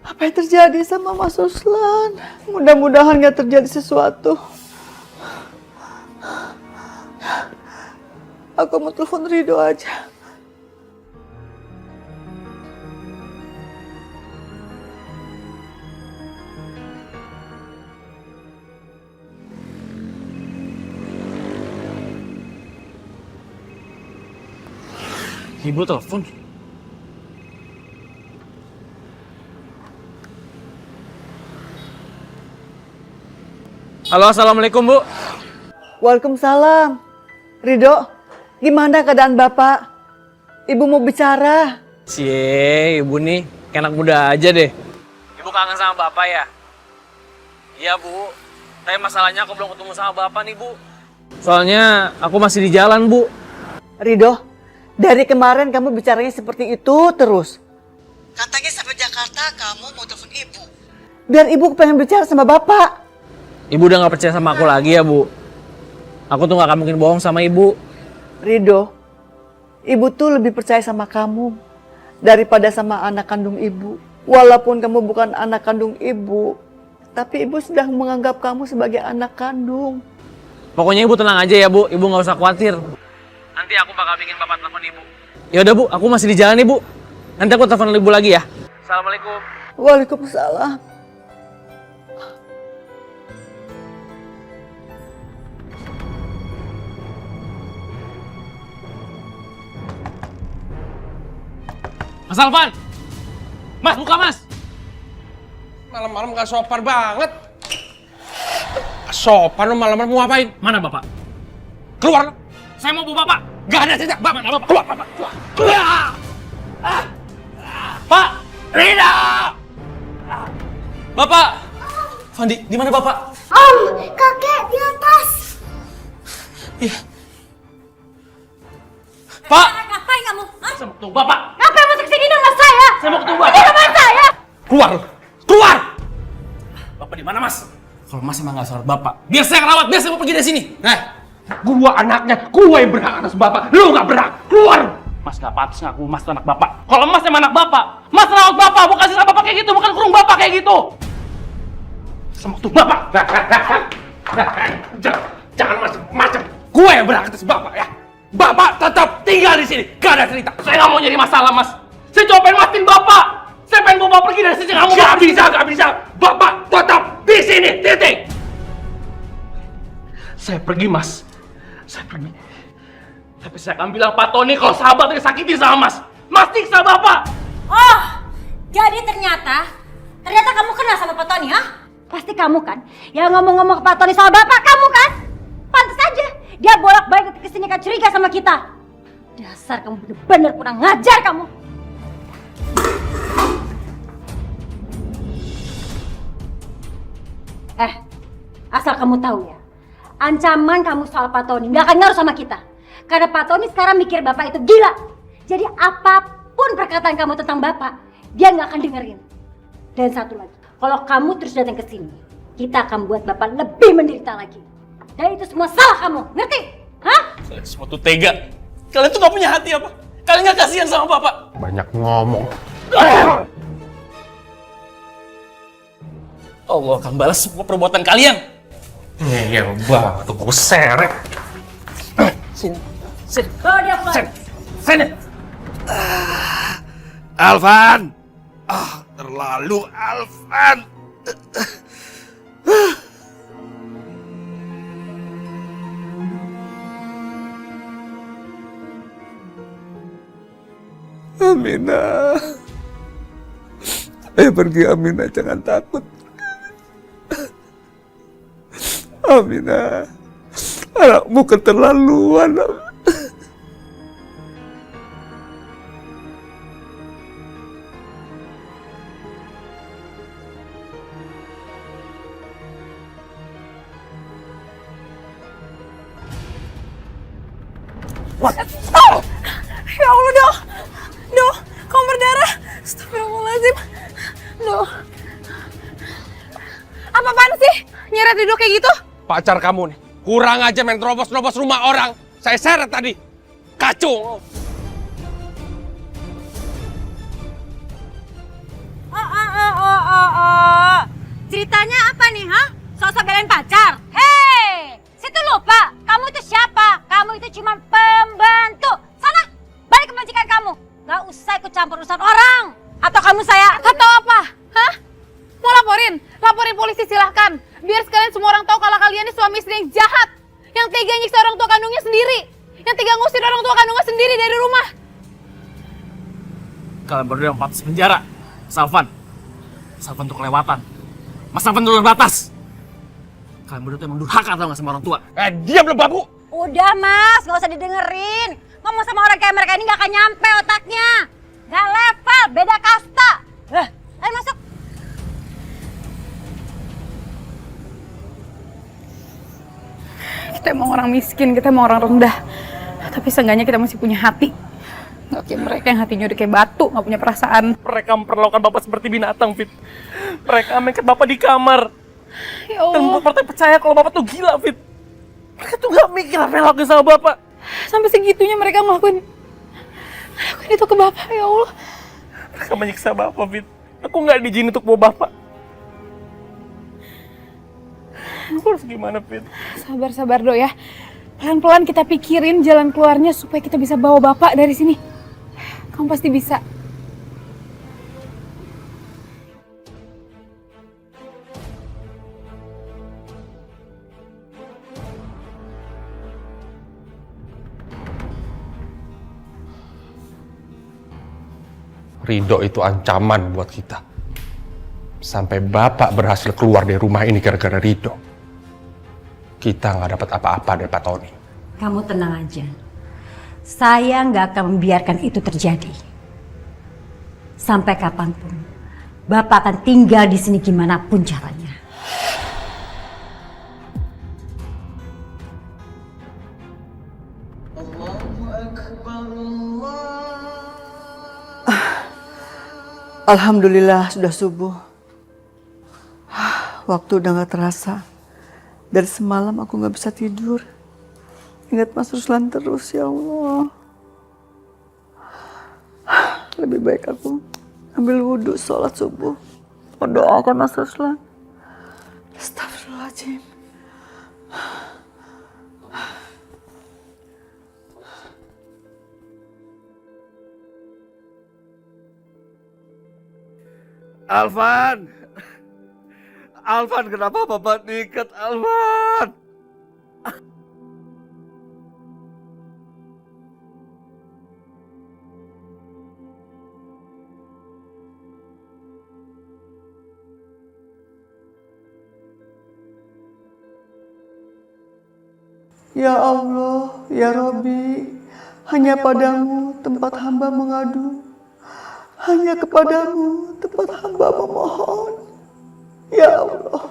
Apa yang terjadi sama Mas Ruslan? Mudah-mudahan gak terjadi sesuatu. Aku mau telepon Rido aja. Ibu telepon. Halo, assalamualaikum Bu. Waalaikumsalam. Ridho, gimana keadaan Bapak? Ibu mau bicara. Cie, Ibu nih kayak anak muda aja deh. Ibu kangen sama Bapak ya? Iya Bu, tapi masalahnya aku belum ketemu sama Bapak nih Bu. Soalnya aku masih di jalan Bu. Ridho, dari kemarin kamu bicaranya seperti itu terus. Katanya sampai Jakarta kamu mau telepon ibu. Biar ibu pengen bicara sama Bapak. Ibu udah gak percaya sama aku lagi ya Bu? Aku tuh gak akan mungkin bohong sama Ibu. Ridho, ibu tuh lebih percaya sama kamu daripada sama anak kandung ibu. Walaupun kamu bukan anak kandung ibu, tapi ibu sudah menganggap kamu sebagai anak kandung. Pokoknya Ibu tenang aja ya Bu, Ibu gak usah khawatir. Nanti aku bakal bikin Bapak telepon Ibu. Ya udah Bu, aku masih di jalan nih Bu. Nanti aku telepon Ibu lagi ya. Assalamualaikum. Waalaikumsalam. Mas Alvan! Mas, buka Mas! Malam-malam gak sopan banget. Sopan lu malam-malam mau ngapain? Mana Bapak? Keluar! Saya mau Bu Bapak! Gak ada cerita! Bapak, Bapak, keluar! Bapak, keluar! Pak! Rina! Bapak! Fandi, di mana Bapak? Om, kakek di atas. Iya. Pak! Ngapain kamu? Hah? Saya mau ketemu Bapak! Ngapain masuk sini dengan saya? Saya mau ketemu Bapak! Ini rumah saya! Keluar! Keluar! Bapak di mana Mas? Kalau Mas emang gak salah Bapak, biar saya ngerawat, biar saya mau pergi dari sini. Gua anaknya, gua yang berhak atas Bapak. Lu gak berhak! Keluar! Mas gak pantas ngaku Mas anak Bapak. Kalau Mas emang anak Bapak, Mas rawat Bapak, bukan sisa Bapak kayak gitu, bukan kurung Bapak kayak gitu. Sama tuh Bapak! Jangan macam-macam. Gua yang berhak atas Bapak ya. Bapak tetap tinggal di sini. Gak ada cerita. Saya nggak mau jadi masalah Mas. Saya cuma pengen mastiin Bapak. Saya pengen bawa Bapak pergi dari sini. Gak bisa, gak bisa. Bapak tetap di sini. Titik. Saya pergi Mas. Saya pergi. Tapi saya akan bilang Pak Tony kalau sahabat disakiti sama Mas. Mas siksa Bapak. Oh, jadi ternyata kamu kenal sama Pak Tony, ha? Pasti kamu kan yang ngomong-ngomong ke Pak Tony sama Bapak kamu kan? Pantes aja dia bolak-balik kesini kan curiga sama kita. Dasar kamu bener-bener kurang ngajar kamu. Asal kamu tahu ya, ancaman kamu soal Pak Tony nggak akan ngaruh sama kita. Karena Pak Tony sekarang mikir Bapak itu gila. Jadi apapun perkataan kamu tentang Bapak, dia nggak akan dengerin. Dan satu lagi, kalau kamu terus datang ke sini, kita akan buat Bapak lebih menderita lagi. Dan itu semua salah kamu, ngerti? Hah? Kalian semua tuh tega. Kalian tuh gak punya hati apa? Kalian gak kasihan sama Bapak? Banyak ngomong. Allah akan balas semua perbuatan kalian. Ngeyel banget tuh, gue seret. Sini. Sini. Bawa dia keluar. Sini. Alvan! Terlalu Alvan! Aminah. Ayo pergi Aminah, jangan takut. Aminah. Anakmu keterlaluan. Ya Allah, Doh, kamu berdarah. Astagfirullahaladzim. Doh. Apa-apaan sih? Nyeret Ridho kayak gitu? Pacar kamu nih, kurang aja main terobos-terobos rumah orang. Saya seret tadi. Kacau. Ceritanya apa nih, ha? Sosok belain pacar? Hei, situ lupa. Kamu itu siapa? Kamu itu cuma pembantu. Sana, balik ke majikan kamu. Gak usah ikut campur urusan orang. Atau kamu saya... Atau apa? Hah? Mau laporin? Laporin polisi silahkan. Biar sekalian semua orang tahu kalau kalian ini suami istri yang jahat. Yang tega nyiksa orang tua kandungnya sendiri. Yang tega ngusir orang tua kandungnya sendiri dari rumah. Kalian berdua yang pantas penjara. Salvan tuh kelewatan. Mas Salvan tuh batas. Kalian berdua tuh emang durhaka tau gak sama orang tua? Diam lo babu! Udah mas, gak usah didengerin. Ngomong sama orang kayak mereka ini gak akan nyampe otaknya. Gak level, beda kasta. Ayo masuk. Kita emang orang miskin, kita emang orang rendah. Tapi seenggaknya kita masih punya hati. Gak kayak mereka yang hatinya udah kayak batu, gak punya perasaan. Mereka memperlakukan bapak seperti binatang, Fit. Mereka mengikat bapak di kamar. Ya Allah. Dan bapak percaya kalau bapak tuh gila, Fit. Mereka tuh gak mikir apa yang lakuin sama bapak. Sampai segitunya mereka ngelakuin itu ke bapak, ya Allah. Mereka menyiksa bapak, Fit. Aku gak diizinin untuk bawa bapak. Aku harus gimana, Fit? Sabar-sabar, Dok ya. Pelan-pelan kita pikirin jalan keluarnya supaya kita bisa bawa bapak dari sini. Kamu pasti bisa. Ridho itu ancaman buat kita. Sampai bapak berhasil keluar dari rumah ini gara-gara Ridho. Kita nggak dapat apa-apa dari Pak Tony. Kamu tenang aja. Saya nggak akan membiarkan itu terjadi. Sampai kapanpun, Bapak akan tinggal di sini gimana pun caranya. Alhamdulillah sudah subuh. Waktu udah gak terasa. Dari semalam aku gak bisa tidur. Ingat Mas Ruslan terus, ya Allah. Lebih baik aku ambil wudhu sholat subuh. Mendoakan Mas Ruslan. Astagfirullahaladzim. Alvan! Alvan, kenapa bapak diikat, Alvan? Ya Allah, ya Rabbi, hanya padamu tempat hamba mengadu. Hanya kepadamu tempat hamba memohon. Ya Allah,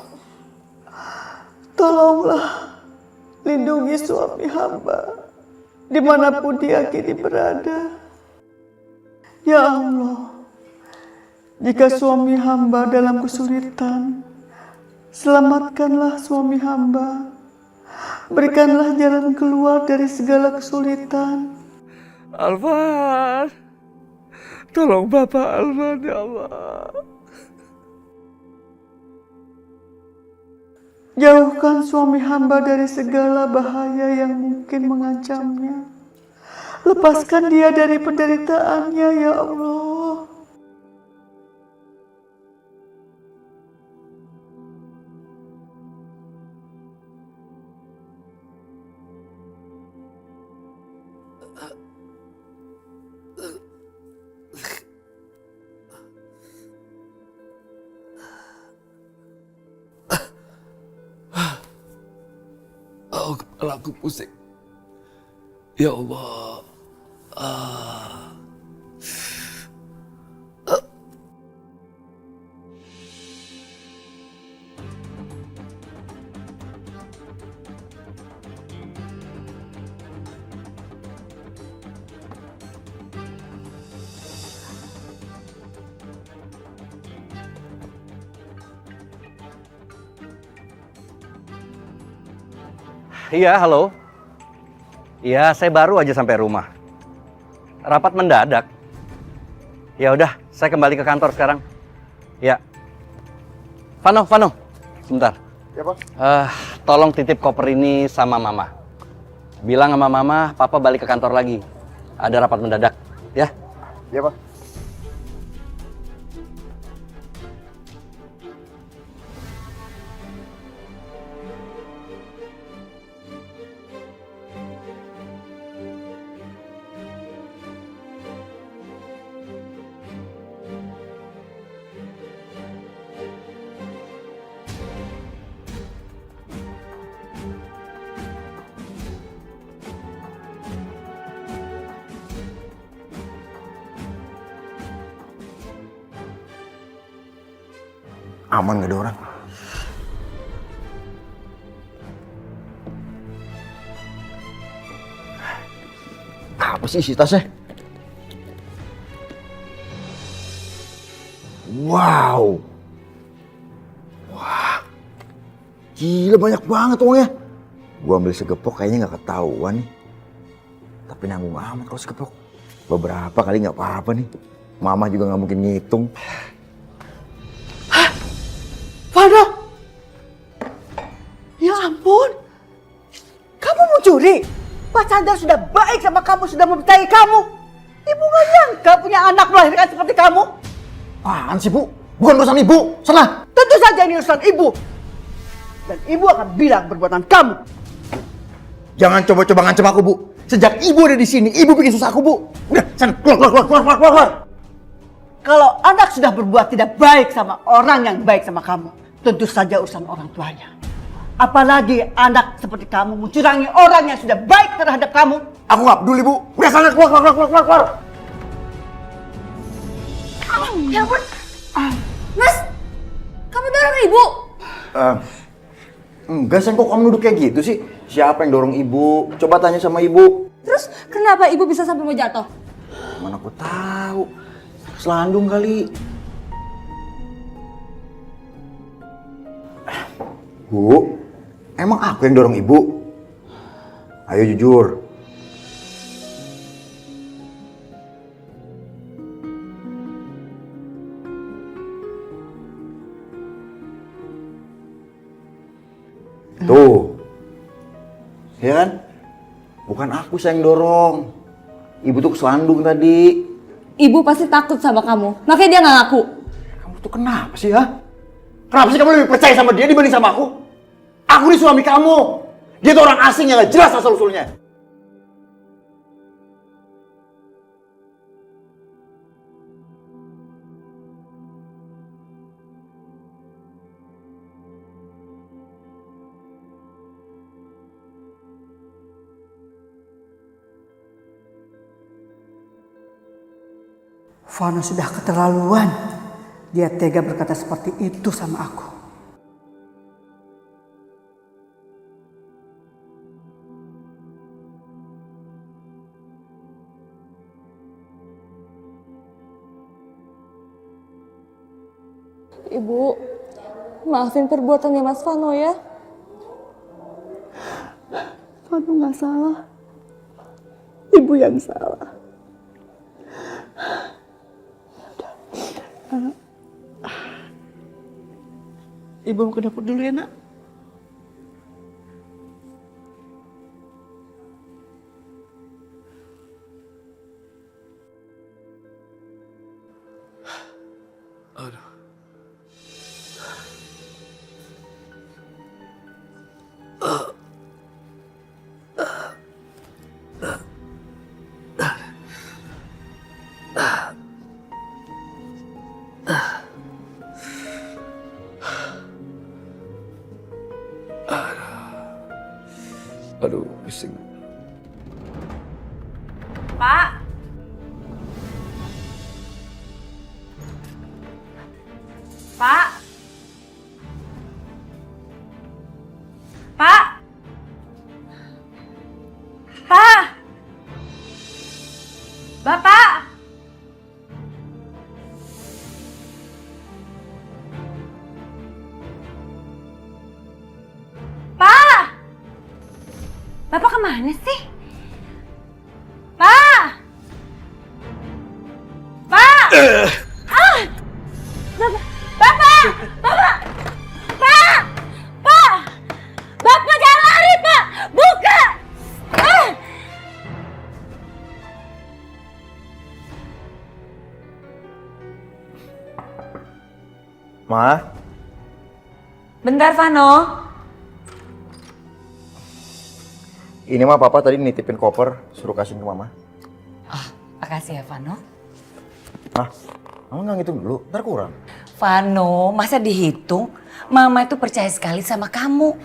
tolonglah lindungi suami hamba dimanapun dia kini berada. Ya Allah, jika suami hamba dalam kesulitan, selamatkanlah suami hamba. Berikanlah jalan keluar dari segala kesulitan. Alvan, tolong bapak Alvan, ya Allah. Jauhkan suami hamba dari segala bahaya yang mungkin mengancamnya. Lepaskan dia dari penderitaannya, ya Allah. Oh, kepala aku pusing. Ya Allah. Iya, halo. Iya, saya baru aja sampai rumah. Rapat mendadak. Ya udah, saya kembali ke kantor sekarang. Ya. Vano, sebentar. Ya, Pak. Tolong titip koper ini sama Mama. Bilang sama Mama, Papa balik ke kantor lagi. Ada rapat mendadak, ya? Ya, Pak. Aman gak ada orang? Apa sih isi tasnya? Wow. Wah. Gila banyak banget uangnya. Gua ambil segepok kayaknya nggak ketahuan nih. Tapi nanggung amat kalau segepok. Beberapa kali nggak apa-apa nih. Mama juga nggak mungkin ngitung. Hah? Vano? Ya ampun. Kamu mau curi? Pak Chandra sudah baik sama kamu, sudah mempercayai kamu. Ibu nggak nyangka punya anak melahirkan seperti kamu. Apaan sih, Bu? Bukan urusan ibu. Sana. Tentu saja ini urusan ibu. Dan ibu akan bilang perbuatan kamu. Jangan coba-coba ngancam aku, Bu. Sejak ibu ada di sini, ibu bikin susah aku, Bu. Udah, sana, keluar. Kalau anak sudah berbuat tidak baik sama orang yang baik sama kamu, tentu saja urusan orang tuanya. Apalagi anak seperti kamu mencurangi orang yang sudah baik terhadap kamu. Aku nggak peduli, Bu. Udah, sana, keluar. Ya ampun. Mas, kamu dorong ibu? Enggak, Sen, kok kamu duduk kayak gitu sih? Siapa yang dorong ibu? Coba tanya sama ibu. Terus kenapa ibu bisa sampai mau jatuh? Mana aku tahu. Selandung kali. Bu, emang aku yang dorong ibu? Ayo jujur. Tuh. Ya kan? Bukan aku yang dorong. Ibu tuh keselandung tadi. Ibu pasti takut sama kamu, makanya dia nggak ngaku. Kamu tuh kenapa sih, ha? Kenapa sih kamu lebih percaya sama dia dibanding sama aku? Aku nih suami kamu. Dia tuh orang asing yang gak jelas asal-usulnya. Vano sudah keterlaluan. Dia tega berkata seperti itu sama aku. Ibu, maafin perbuatannya Mas Vano ya. Vano nggak salah. Ibu yang salah. Ibu mau ke dapur dulu ya, Nak. Aduh, pusing. Pak. Pak. Pak. Pak. Bapak. Pak. Bapak kemana sih? Pak! Pak! Ah! Bapak! Bapak! Bapak! Pak! Pak! Bapak jangan lari, Pak! Buka! Ah! Ma? Bentar, Vano. Ini mah papa tadi nitipin koper, suruh kasihin ke mama. Makasih ya, Vano. Hah? Mama nggak ngitung dulu, ntar kurang. Vano, masa dihitung? Mama itu percaya sekali sama kamu.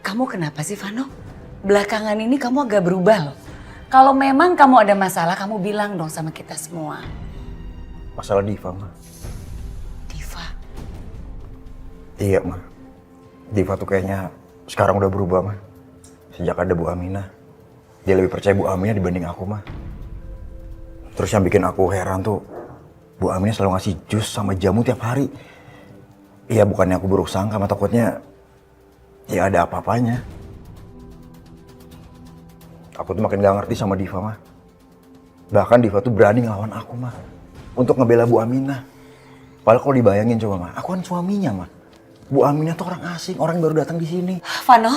Kamu kenapa sih, Vano? Belakangan ini kamu agak berubah loh. Kalau memang kamu ada masalah, kamu bilang dong sama kita semua. Masalah Diva, Ma. Diva? Iya, Ma. Diva tuh kayaknya sekarang udah berubah, Ma. Sejak ada Bu Aminah. Dia lebih percaya Bu Aminah dibanding aku, Ma. Terus yang bikin aku heran tuh, Bu Aminah selalu ngasih jus sama jamu tiap hari. Iya, bukannya aku buruk sangka, Ma. Takutnya ya ada apa-apanya. Aku tuh makin gak ngerti sama Diva, Ma. Bahkan Diva tuh berani ngelawan aku, Ma. Untuk ngebela Bu Aminah. Padahal kalau dibayangin coba, Ma. Aku kan suaminya, Ma. Bu Aminah tuh orang asing, orang yang baru datang di sini. Vano,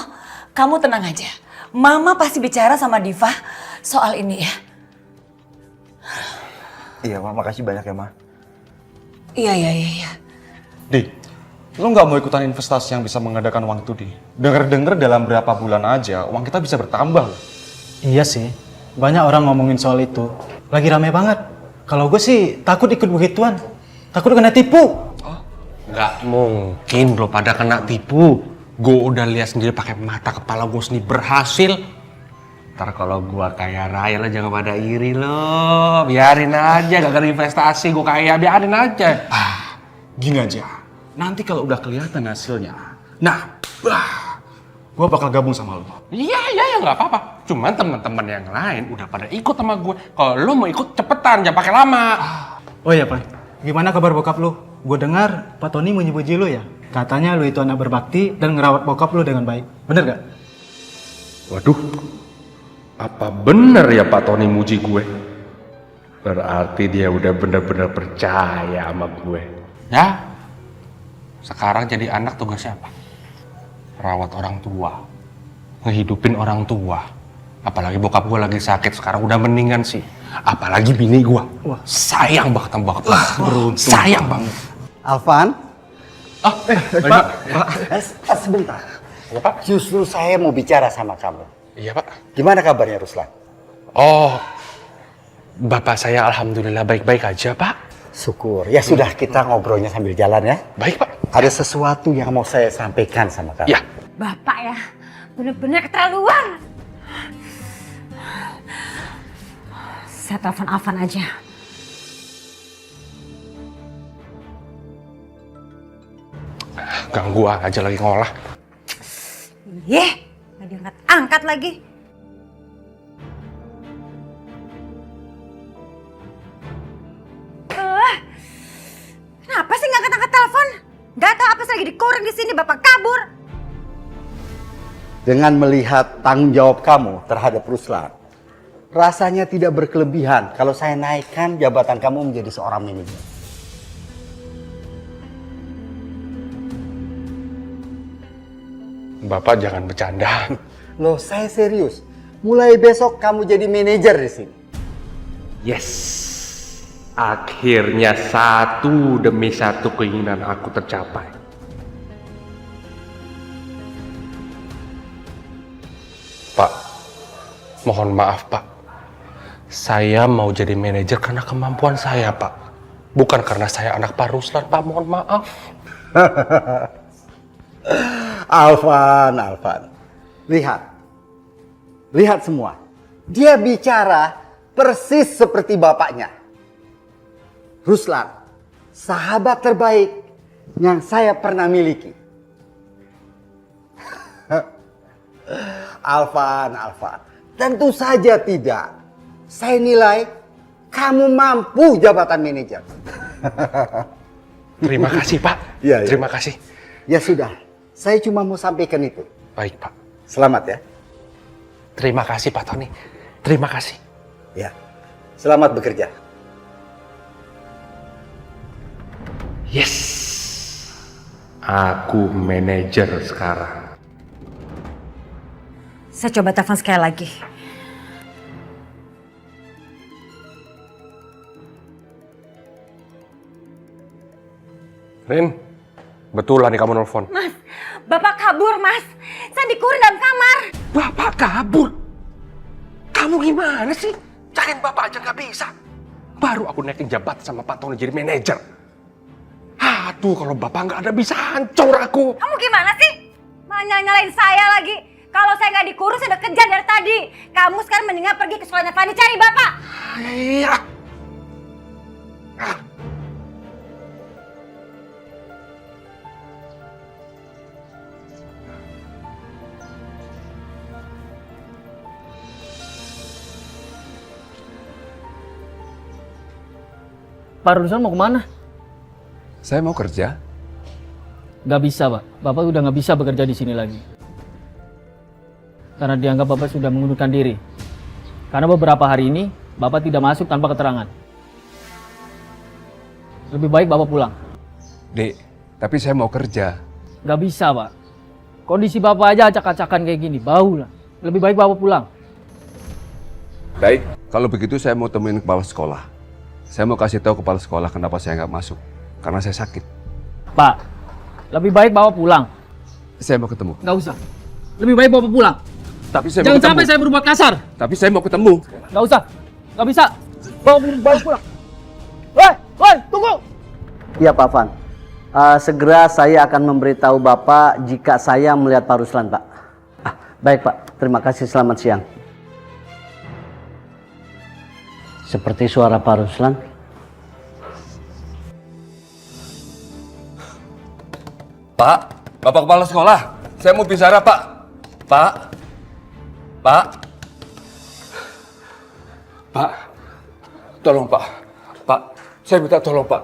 kamu tenang aja. Mama pasti bicara sama Diva soal ini ya. Iya, Ma. Makasih banyak ya, Ma. Iya. Di, lo nggak mau ikutan investasi yang bisa mengadakan uang itu, Di? Dengar-dengar dalam berapa bulan aja, uang kita bisa bertambah loh. Iya sih, banyak orang ngomongin soal itu. Lagi rame banget. Kalau gue sih takut ikut begituan. Takut kena tipu. Nggak mungkin lo pada kena tipu. Gue udah lihat sendiri pakai mata kepala gue sendiri berhasil. Ntar kalau gue kaya raya lo jangan pada iri lo. Biarin aja, gak ada investasi gue kaya, biarin aja. Gini aja, nanti kalau udah kelihatan hasilnya, nah, gue bakal gabung sama lo. Iya, nggak apa-apa. Cuman teman-teman yang lain udah pada ikut sama gue. Kalau lo mau ikut cepetan, jangan pakai lama. Oh iya, Pak. Gimana kabar bokap lu? Gue dengar Pak Tony menyebut lu ya. Katanya lu itu anak berbakti dan ngerawat bokap lu dengan baik. Bener gak? Waduh, apa bener ya Pak Tony muji gue? Berarti dia udah bener-bener percaya sama gue. Ya, sekarang jadi anak tugasnya apa? Rawat orang tua, ngehidupin orang tua. Apalagi bokap gue lagi sakit, sekarang udah mendingan sih. Apalagi bini gue. Wah, sayang banget sama bokap gue. Beruntung. Sayang banget. Alvan? Pak. Sebentar. Ya, Pak. Justru saya mau bicara sama kamu. Iya, Pak. Gimana kabarnya Ruslan? Oh, bapak saya alhamdulillah baik-baik aja, Pak. Syukur. Ya sudah, kita ngobrolnya sambil jalan ya. Baik, Pak. Ada sesuatu yang mau saya sampaikan sama kamu. Ya. Bapak ya, bener-bener keterlaluan. Saya telepon Alvan aja. Ganggu aja lagi ngolah. Nggak diangkat-angkat lagi. Kenapa sih nggak angkat-angkat telepon? Nggak tahu apa sih lagi dikurung di sini, Bapak kabur. Dengan melihat tanggung jawab kamu terhadap Ruslan, rasanya tidak berkelebihan kalau saya naikkan jabatan kamu menjadi seorang manajer. Bapak jangan bercanda. Loh, saya serius. Mulai besok kamu jadi manajer di sini. Yes. Akhirnya satu demi satu keinginan aku tercapai. Pak, mohon maaf, Pak. Saya mau jadi manajer karena kemampuan saya, Pak. Bukan karena saya anak Pak Ruslan, Pak. Mohon maaf. Alvan. Lihat semua. Dia bicara persis seperti bapaknya. Ruslan, sahabat terbaik yang saya pernah miliki. Alvan. Tentu saja tidak. Saya nilai kamu mampu jabatan manajer. Terima kasih, Pak. Ya. Terima kasih. Ya sudah, saya cuma mau sampaikan itu. Baik, Pak. Selamat ya. Terima kasih, Pak Tony. Terima kasih. Ya, selamat bekerja. Yes. Aku manajer sekarang. Saya coba telepon sekali lagi. Rin, betulan nih kamu nelfon. Mas, Bapak kabur, Mas. Saya dikurung dalam kamar. Bapak kabur? Kamu gimana sih? Cariin Bapak aja nggak bisa. Baru aku naikin jabatan sama Pak Tony jadi manajer. Aduh, kalau Bapak nggak ada bisa hancur aku. Kamu gimana sih? Malah nyalain saya lagi. Kalau saya nggak dikurung, saya udah kejar dari tadi. Kamu sekarang mendingan pergi ke sekolahnya Fanny cari Bapak. Iya. Pak Ruslan mau kemana? Saya mau kerja. Gak bisa, Pak. Bapak udah gak bisa bekerja di sini lagi. Karena dianggap Bapak sudah mengundurkan diri. Karena beberapa hari ini, Bapak tidak masuk tanpa keterangan. Lebih baik Bapak pulang. Dek, tapi saya mau kerja. Gak bisa, Pak. Kondisi Bapak aja acak-acakan kayak gini, bau lah. Lebih baik Bapak pulang. Baik, kalau begitu saya mau temuin kepala sekolah. Saya mau kasih tahu kepala sekolah kenapa saya nggak masuk. Karena saya sakit. Pak, lebih baik Bapak pulang. Saya mau ketemu. Gak usah. Lebih baik Bapak pulang. Tapi saya Jangan mau ketemu. sampai saya berbuat kasar. Tapi saya mau ketemu. Gak usah. Gak bisa. Bapak pulang. Woi, tunggu. Iya Pak Van. Segera saya akan memberitahu Bapak jika saya melihat Pak Ruslan, Pak. Baik Pak, terima kasih, selamat siang. Seperti suara Pak Ruslan. Pak, Bapak kepala sekolah. Saya mau bicara, Pak. Pak. Pak. Tolong, Pak. Pak, saya minta tolong, Pak.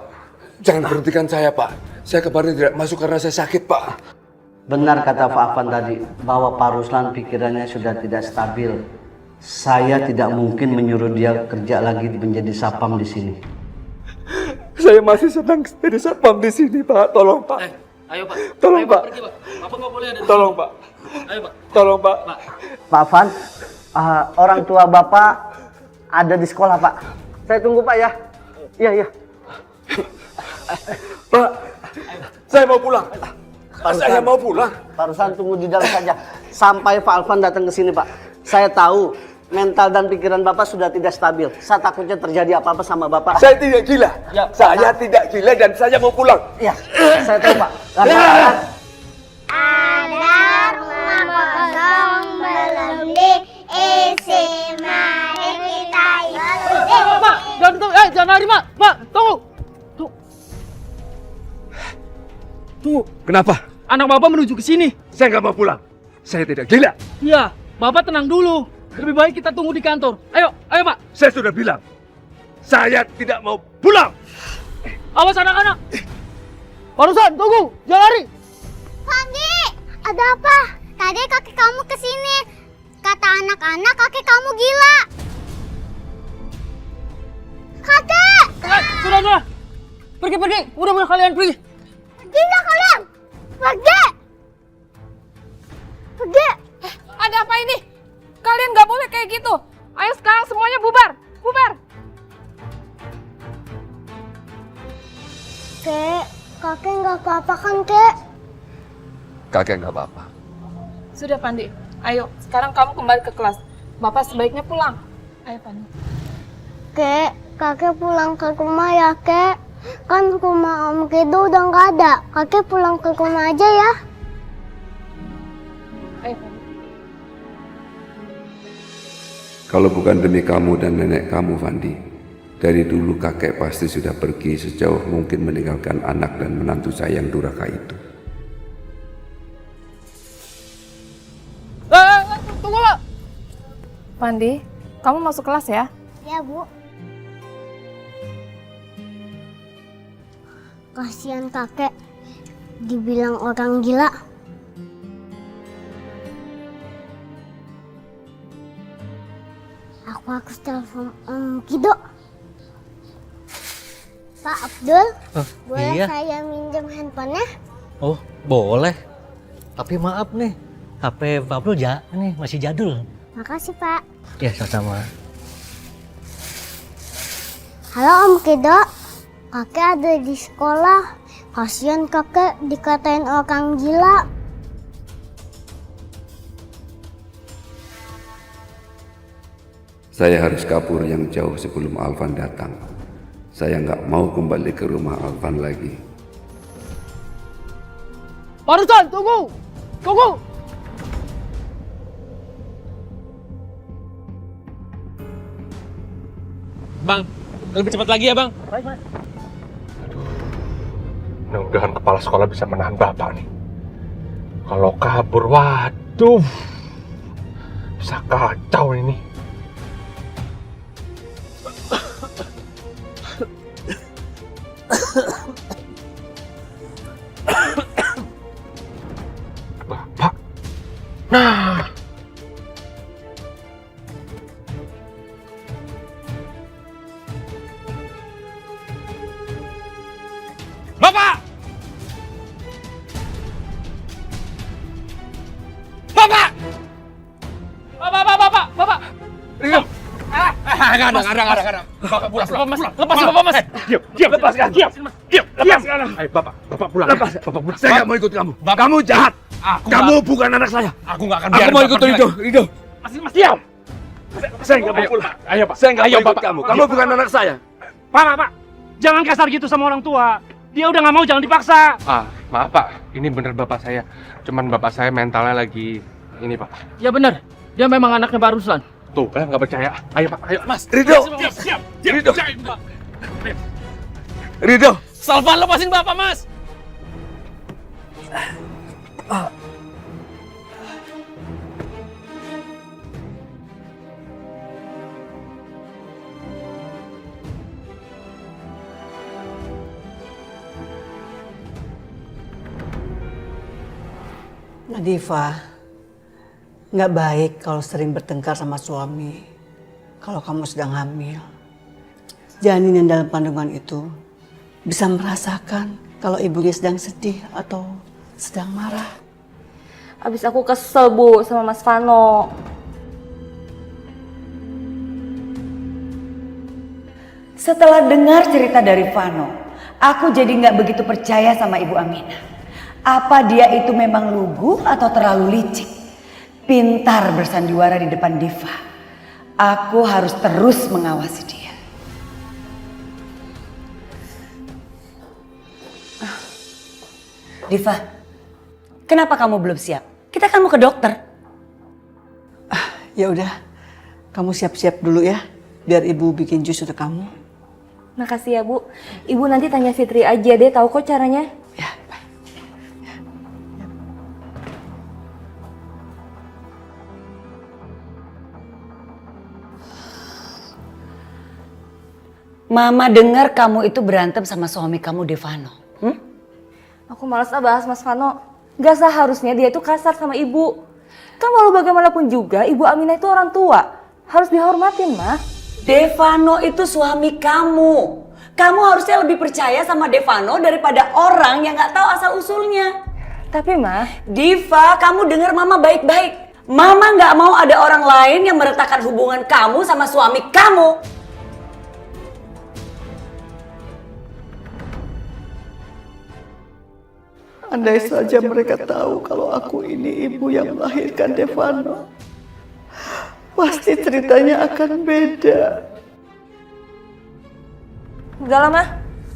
Jangan berhentikan saya, Pak. Saya kemarin tidak masuk karena saya sakit, Pak. Benar kata Pak Afan tadi, bahwa Pak Ruslan pikirannya sudah tidak stabil. Saya tidak mungkin menyuruh dia kerja lagi menjadi satpam di sini. Saya masih sedang jadi satpam di sini, Pak. Tolong, Pak. Ayo, Pak. Tolong, Ayo, Pak. Pergi, Pak. Bapak nggak boleh ada di Tolong, sini. Pak. Ayo, Pak. Tolong, Pak. Pak Afan, orang tua Bapak ada di sekolah, Pak. Saya tunggu, Pak, ya. Iya. Pak, saya mau pulang. Saya mau pulang. Pak Ruslan tunggu di dalam saja sampai Pak Alvan datang ke sini, Pak. Saya tahu mental dan pikiran Bapak sudah tidak stabil. Saya takutnya terjadi apa-apa sama Bapak. Saya tidak gila. Ya, saya tidak gila dan saya mau pulang. Iya, saya tahu, Pak. Ada rumah kosong belum diisi, mari kita isi. Pak, jangan lari, Pak. Pak, tunggu. Tunggu. Kenapa? Anak Bapak menuju ke sini. Saya nggak mau pulang. Saya tidak gila. Iya, Bapak tenang dulu. Lebih baik kita tunggu di kantor. Ayo, Pak. Saya sudah bilang, saya tidak mau pulang. Awas anak-anak. Pak Ruslan, tunggu. Jangan lari. Pandi, ada apa? Tadi kakek kamu kesini. Kata anak-anak kakek kamu gila. Kakek! Sudah. Pergi. Udah kalian pergi. Gila kalian! Pergi! Ada apa ini? Kalian nggak boleh kayak gitu. Ayo sekarang semuanya bubar. Kek, kakek nggak apa-apa kan, Kek? Kakek nggak apa-apa. Sudah Pandi. Ayo sekarang kamu kembali ke kelas. Bapak sebaiknya pulang. Ayo Pandi. Kek, kakek pulang ke rumah ya, Kek. Kan rumah Om Kido udah nggak ada. Kakek pulang ke rumah aja ya. Ayo Pandi. Kalau bukan demi kamu dan nenek kamu, Fandi, dari dulu kakek pasti sudah pergi sejauh mungkin meninggalkan anak dan menantu saya yang durhaka itu. Tunggu lo. Pandi, kamu masuk kelas ya? Ya, Bu. Kasihan kakek dibilang orang gila. Aku harus telepon Om Kido. Pak Abdul, boleh iya. saya minjem handphonenya? Oh, boleh. Tapi maaf nih, HP Pak Abdul nih masih jadul. Makasih, Pak. Ya, sama-sama. Halo Om Kido, kakek ada di sekolah. Kasihan kakek dikatain orang gila. Saya harus kabur yang jauh sebelum Alvan datang. Saya nggak mau kembali ke rumah Alvan lagi. Pak Ruslan, tunggu. Bang, lebih cepat lagi ya, Bang. Baik. Mudah-mudahan kepala sekolah bisa menahan Bapak nih. Kalau kabur, waduh, bisa kacau ini. Nah. Bapak! Bapak! Bapak! Rio! Nggak ada. Bapak pulang. Lepas Bapak, Mas. Diam. Lepaskan. Diam. Lepaskan. Ayo, Bapak pulang. Bapak pulang. Saya nggak mau ikut kamu. Kamu jahat. Kamu bukan anak saya. Aku nggak akan Aku biarin mau Bapak ikut pergi Rido. lagi. Rido. Mas, diam. Saya nggak mau pulang. Ayo, Pak. Saya nggak mau ikut Bapak. kamu. Kamu bukan anak saya. Pak. Jangan kasar gitu sama orang tua. Dia udah nggak mau, jangan dipaksa. Maaf, Pak. Ini bener Bapak saya. Cuman Bapak saya mentalnya lagi ini, Pak. Ya benar, dia memang anaknya Pak Ruslan. Tuh, nggak percaya. Ayo, Pak. Ayo, Mas. Rido. Siap. Rido. Pak. Rido. Salvan, lepasin Bapak, Mas. Nadifa, nggak baik kalau sering bertengkar sama suami. Kalau kamu sedang hamil, janin yang dalam kandungan itu bisa merasakan kalau ibunya sedang sedih atau sedang marah. Abis aku kesel, Bu, sama Mas Vano. Setelah dengar cerita dari Vano, aku jadi nggak begitu percaya sama Ibu Aminah. Apa dia itu memang lugu atau terlalu licik? Pintar bersandiwara di depan Diva. Aku harus terus mengawasi dia. Diva, kenapa kamu belum siap? Kita kan mau ke dokter. Ya udah, kamu siap-siap dulu ya, biar ibu bikin jus untuk kamu. Makasih ya, Bu. Ibu nanti tanya Fitri aja deh, tahu kok caranya. Mama dengar kamu itu berantem sama suami kamu Devano. Aku malas bahas Mas Vano. Gak seharusnya dia itu kasar sama ibu. Kan walau bagaimanapun juga, Ibu Aminah itu orang tua. Harus dihormatin, Ma. Devano itu suami kamu. Kamu harusnya lebih percaya sama Devano daripada orang yang gak tahu asal-usulnya. Tapi, Ma... Diva, kamu dengar Mama baik-baik. Mama gak mau ada orang lain yang meretakkan hubungan kamu sama suami kamu. Andai saja mereka tahu kalau aku ini ibu yang melahirkan Devano, pasti ceritanya akan beda. Udah lah, Ma.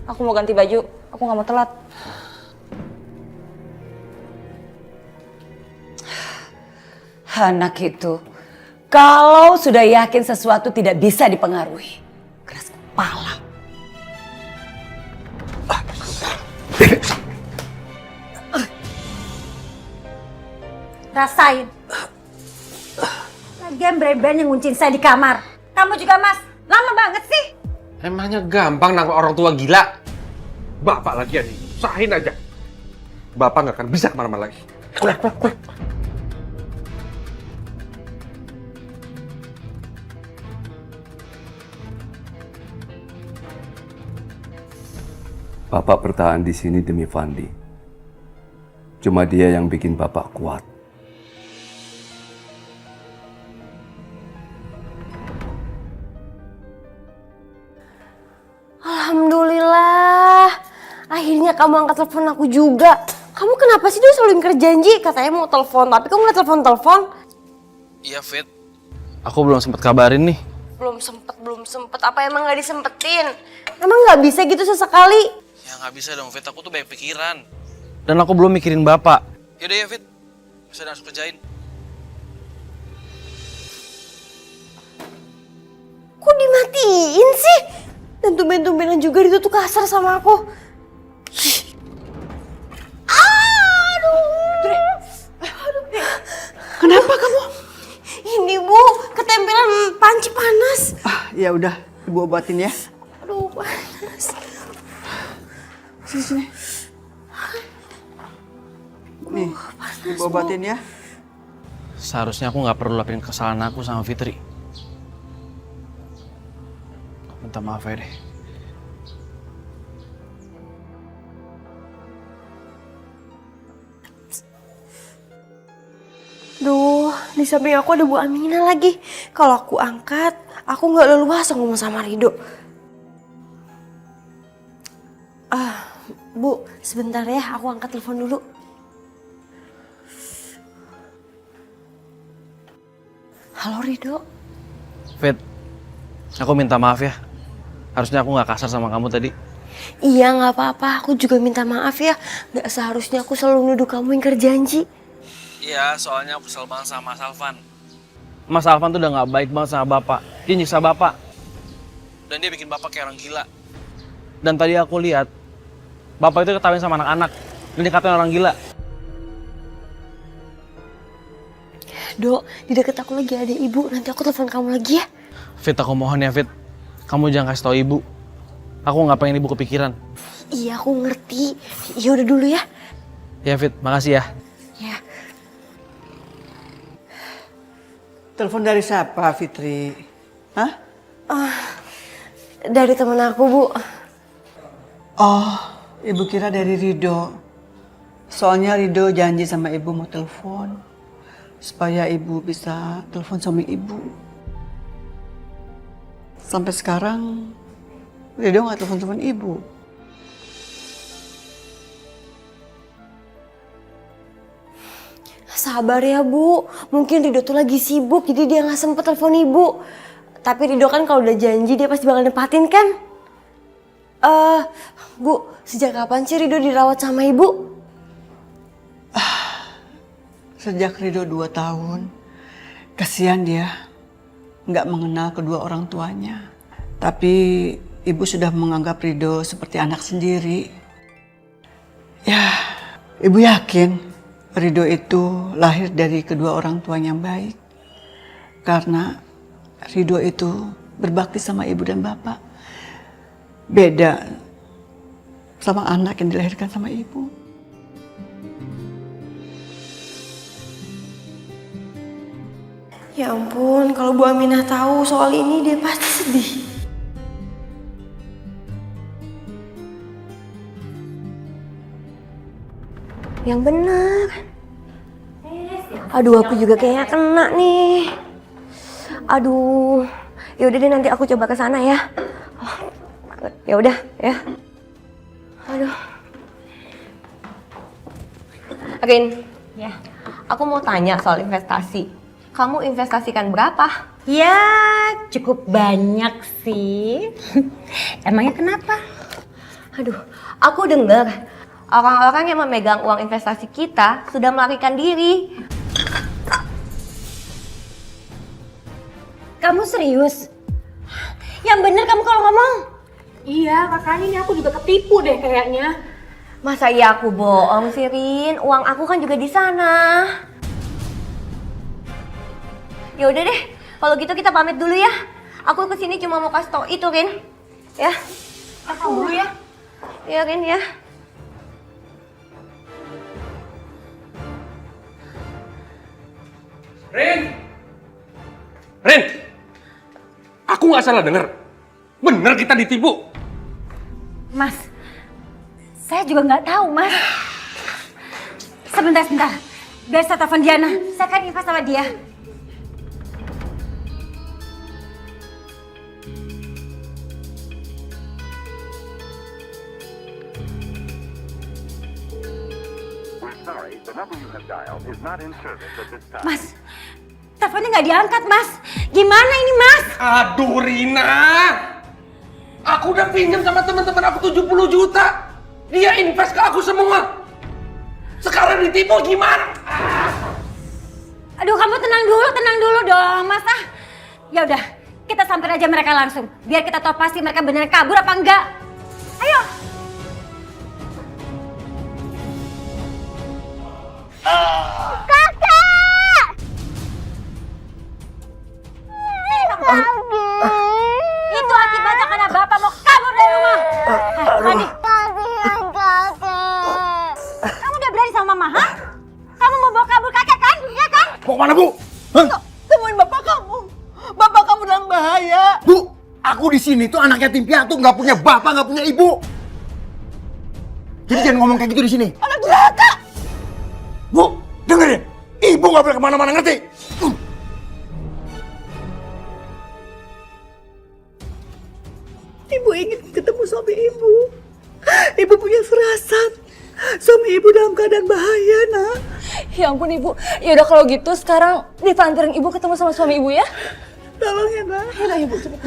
Aku mau ganti baju. Aku gak mau telat. Anak itu, kalau sudah yakin sesuatu tidak bisa dipengaruhi, keras kepala. Rasain. Lagian breben yang nguncin saya di kamar. Kamu juga, Mas. Lama banget sih. Emangnya gampang nangkep orang tua gila? Bapak lagi nih, usahain aja. Bapak nggak akan bisa kemana-mana lagi. Bapak bertahan di sini demi Fandi. Cuma dia yang bikin Bapak kuat. Alhamdulillah. Akhirnya kamu angkat telepon aku juga. Kamu kenapa sih dia selalu ingkar janji? Katanya mau telepon, tapi kamu nggak telepon-telepon. Iya, Fit. Aku belum sempet kabarin nih. Belum sempet. Apa emang nggak disempetin? Emang nggak bisa gitu sesekali? Ya nggak bisa dong, Fit. Aku tuh banyak pikiran. Dan aku belum mikirin Bapak. Yaudah ya, Fit. Bisa langsung kerjain. Kok dimatiin sih? Dan tumben-tumbenan juga dia tuh kasar sama aku. Aduh. Kenapa kamu? Ini, Bu, ketempelan panci panas. Ya udah, ibu obatin ya. Aduh, panas. Nih, ibu obatin ya. Seharusnya aku nggak perlu lapin kesalahan aku sama Fitri. Minta maaf ya deh. Duh, di samping aku ada Bu Aminah lagi. Kalau aku angkat, aku nggak leluasa ngomong sama Rido. Bu, sebentar ya, aku angkat telepon dulu. Halo Rido. Fit, aku minta maaf ya. Harusnya aku nggak kasar sama kamu tadi. Iya nggak apa-apa, aku juga minta maaf ya. Nggak seharusnya aku selalu nuduh kamu ingkar janji. Iya, soalnya aku kesel banget sama Mas Alvan. Mas Alvan tuh udah nggak baik banget sama Bapak. Dia nyiksa Bapak. Dan dia bikin Bapak kayak orang gila. Dan tadi aku lihat, Bapak itu ketawain sama anak-anak. Dan dikatain orang gila. Dok, di deket aku lagi ada ibu. Nanti aku telepon kamu lagi ya. Fit, aku mohon ya Fit. Kamu jangan kasih tau ibu. Aku nggak pengen ibu kepikiran. Iya, aku ngerti. Ya udah dulu ya. Ya Fit, makasih ya. Ya. Telepon dari siapa, Fitri? Hah? Dari temen aku, Bu. Oh, ibu kira dari Rido. Soalnya Rido janji sama ibu mau telepon. Supaya ibu bisa telepon suami ibu. Sampai sekarang Rido nggak telepon ibu. Sabar ya Bu, mungkin Rido tuh lagi sibuk jadi dia nggak sempet telepon ibu. Tapi Rido kan kalau udah janji dia pasti bakal nepatin kan? Bu, sejak kapan sih Rido dirawat sama ibu? Sejak Rido 2 tahun, kasihan dia nggak mengenal kedua orang tuanya. Tapi ibu sudah menganggap Rido seperti anak sendiri. Ya, ibu yakin Rido itu lahir dari kedua orang tuanya yang baik. Karena Rido itu berbakti sama ibu dan bapak. Beda sama anak yang dilahirkan sama ibu. Ya ampun, kalau Bu Aminah tahu soal ini dia pasti sedih. Yang benar. Aduh, aku juga kayaknya kena nih. Aduh, ya udah deh nanti aku coba ke sana ya. Ya udah ya. Aduh. Rin, Ya. aku mau tanya soal investasi. Kamu investasikan berapa? Ya, cukup banyak sih. Emangnya kenapa? Aduh, aku dengar orang-orang yang memegang uang investasi kita sudah melarikan diri. Kamu serius? Yang bener kamu kalau ngomong. Iya, makanya ini aku juga ketipu deh kayaknya. Masa iya aku bohong sih, Rin? Uang aku kan juga di sana. Ya udah deh, kalau gitu kita pamit dulu ya. Aku kesini cuma mau kasih tau itu, Rin. Ya. Aku dulu ya. Ya, Rin ya. Rin! Aku nggak salah dengar. Bener kita ditipu. Mas, saya juga nggak tahu, Mas. Sebentar. Biar saya telepon Diana. Saya kan invest sama dia. Mas, teleponnya nggak diangkat, Mas. Gimana ini, Mas? Aduh, Rina. Aku udah pinjam sama teman-teman aku 70 juta. Dia invest ke aku semua. Sekarang ditipu gimana? Aduh, kamu tenang dulu dong, Mas. Ya udah, kita samperin aja mereka langsung. Biar kita tahu pasti mereka beneran kabur apa enggak. Ayo. Kakak! Itu akibatnya karena Bapak mau kabur dari rumah. Tadi. Kamu udah berani sama Mama, ha? Kamu mau bawa kabur kakek kan? Ya kan? Pokoknya kemana, Bu? Hah? Temuin bapak kamu. Bapak kamu dalam bahaya. Bu, aku di sini tuh anak yatim piatu, nggak punya bapak, nggak punya ibu. Jadi jangan ngomong kayak gitu di sini. Anak durhaka. Bu, dengerin. Ibu nggak boleh kemana-mana, ngerti? Ibu ingin ketemu suami ibu. Ibu punya firasat. Suami ibu dalam keadaan bahaya, nak. Ya ampun ibu. Ya udah kalau gitu sekarang Diva anterin ibu ketemu sama suami ibu ya. Tolong ya, nak. Ya udah ibu cepet.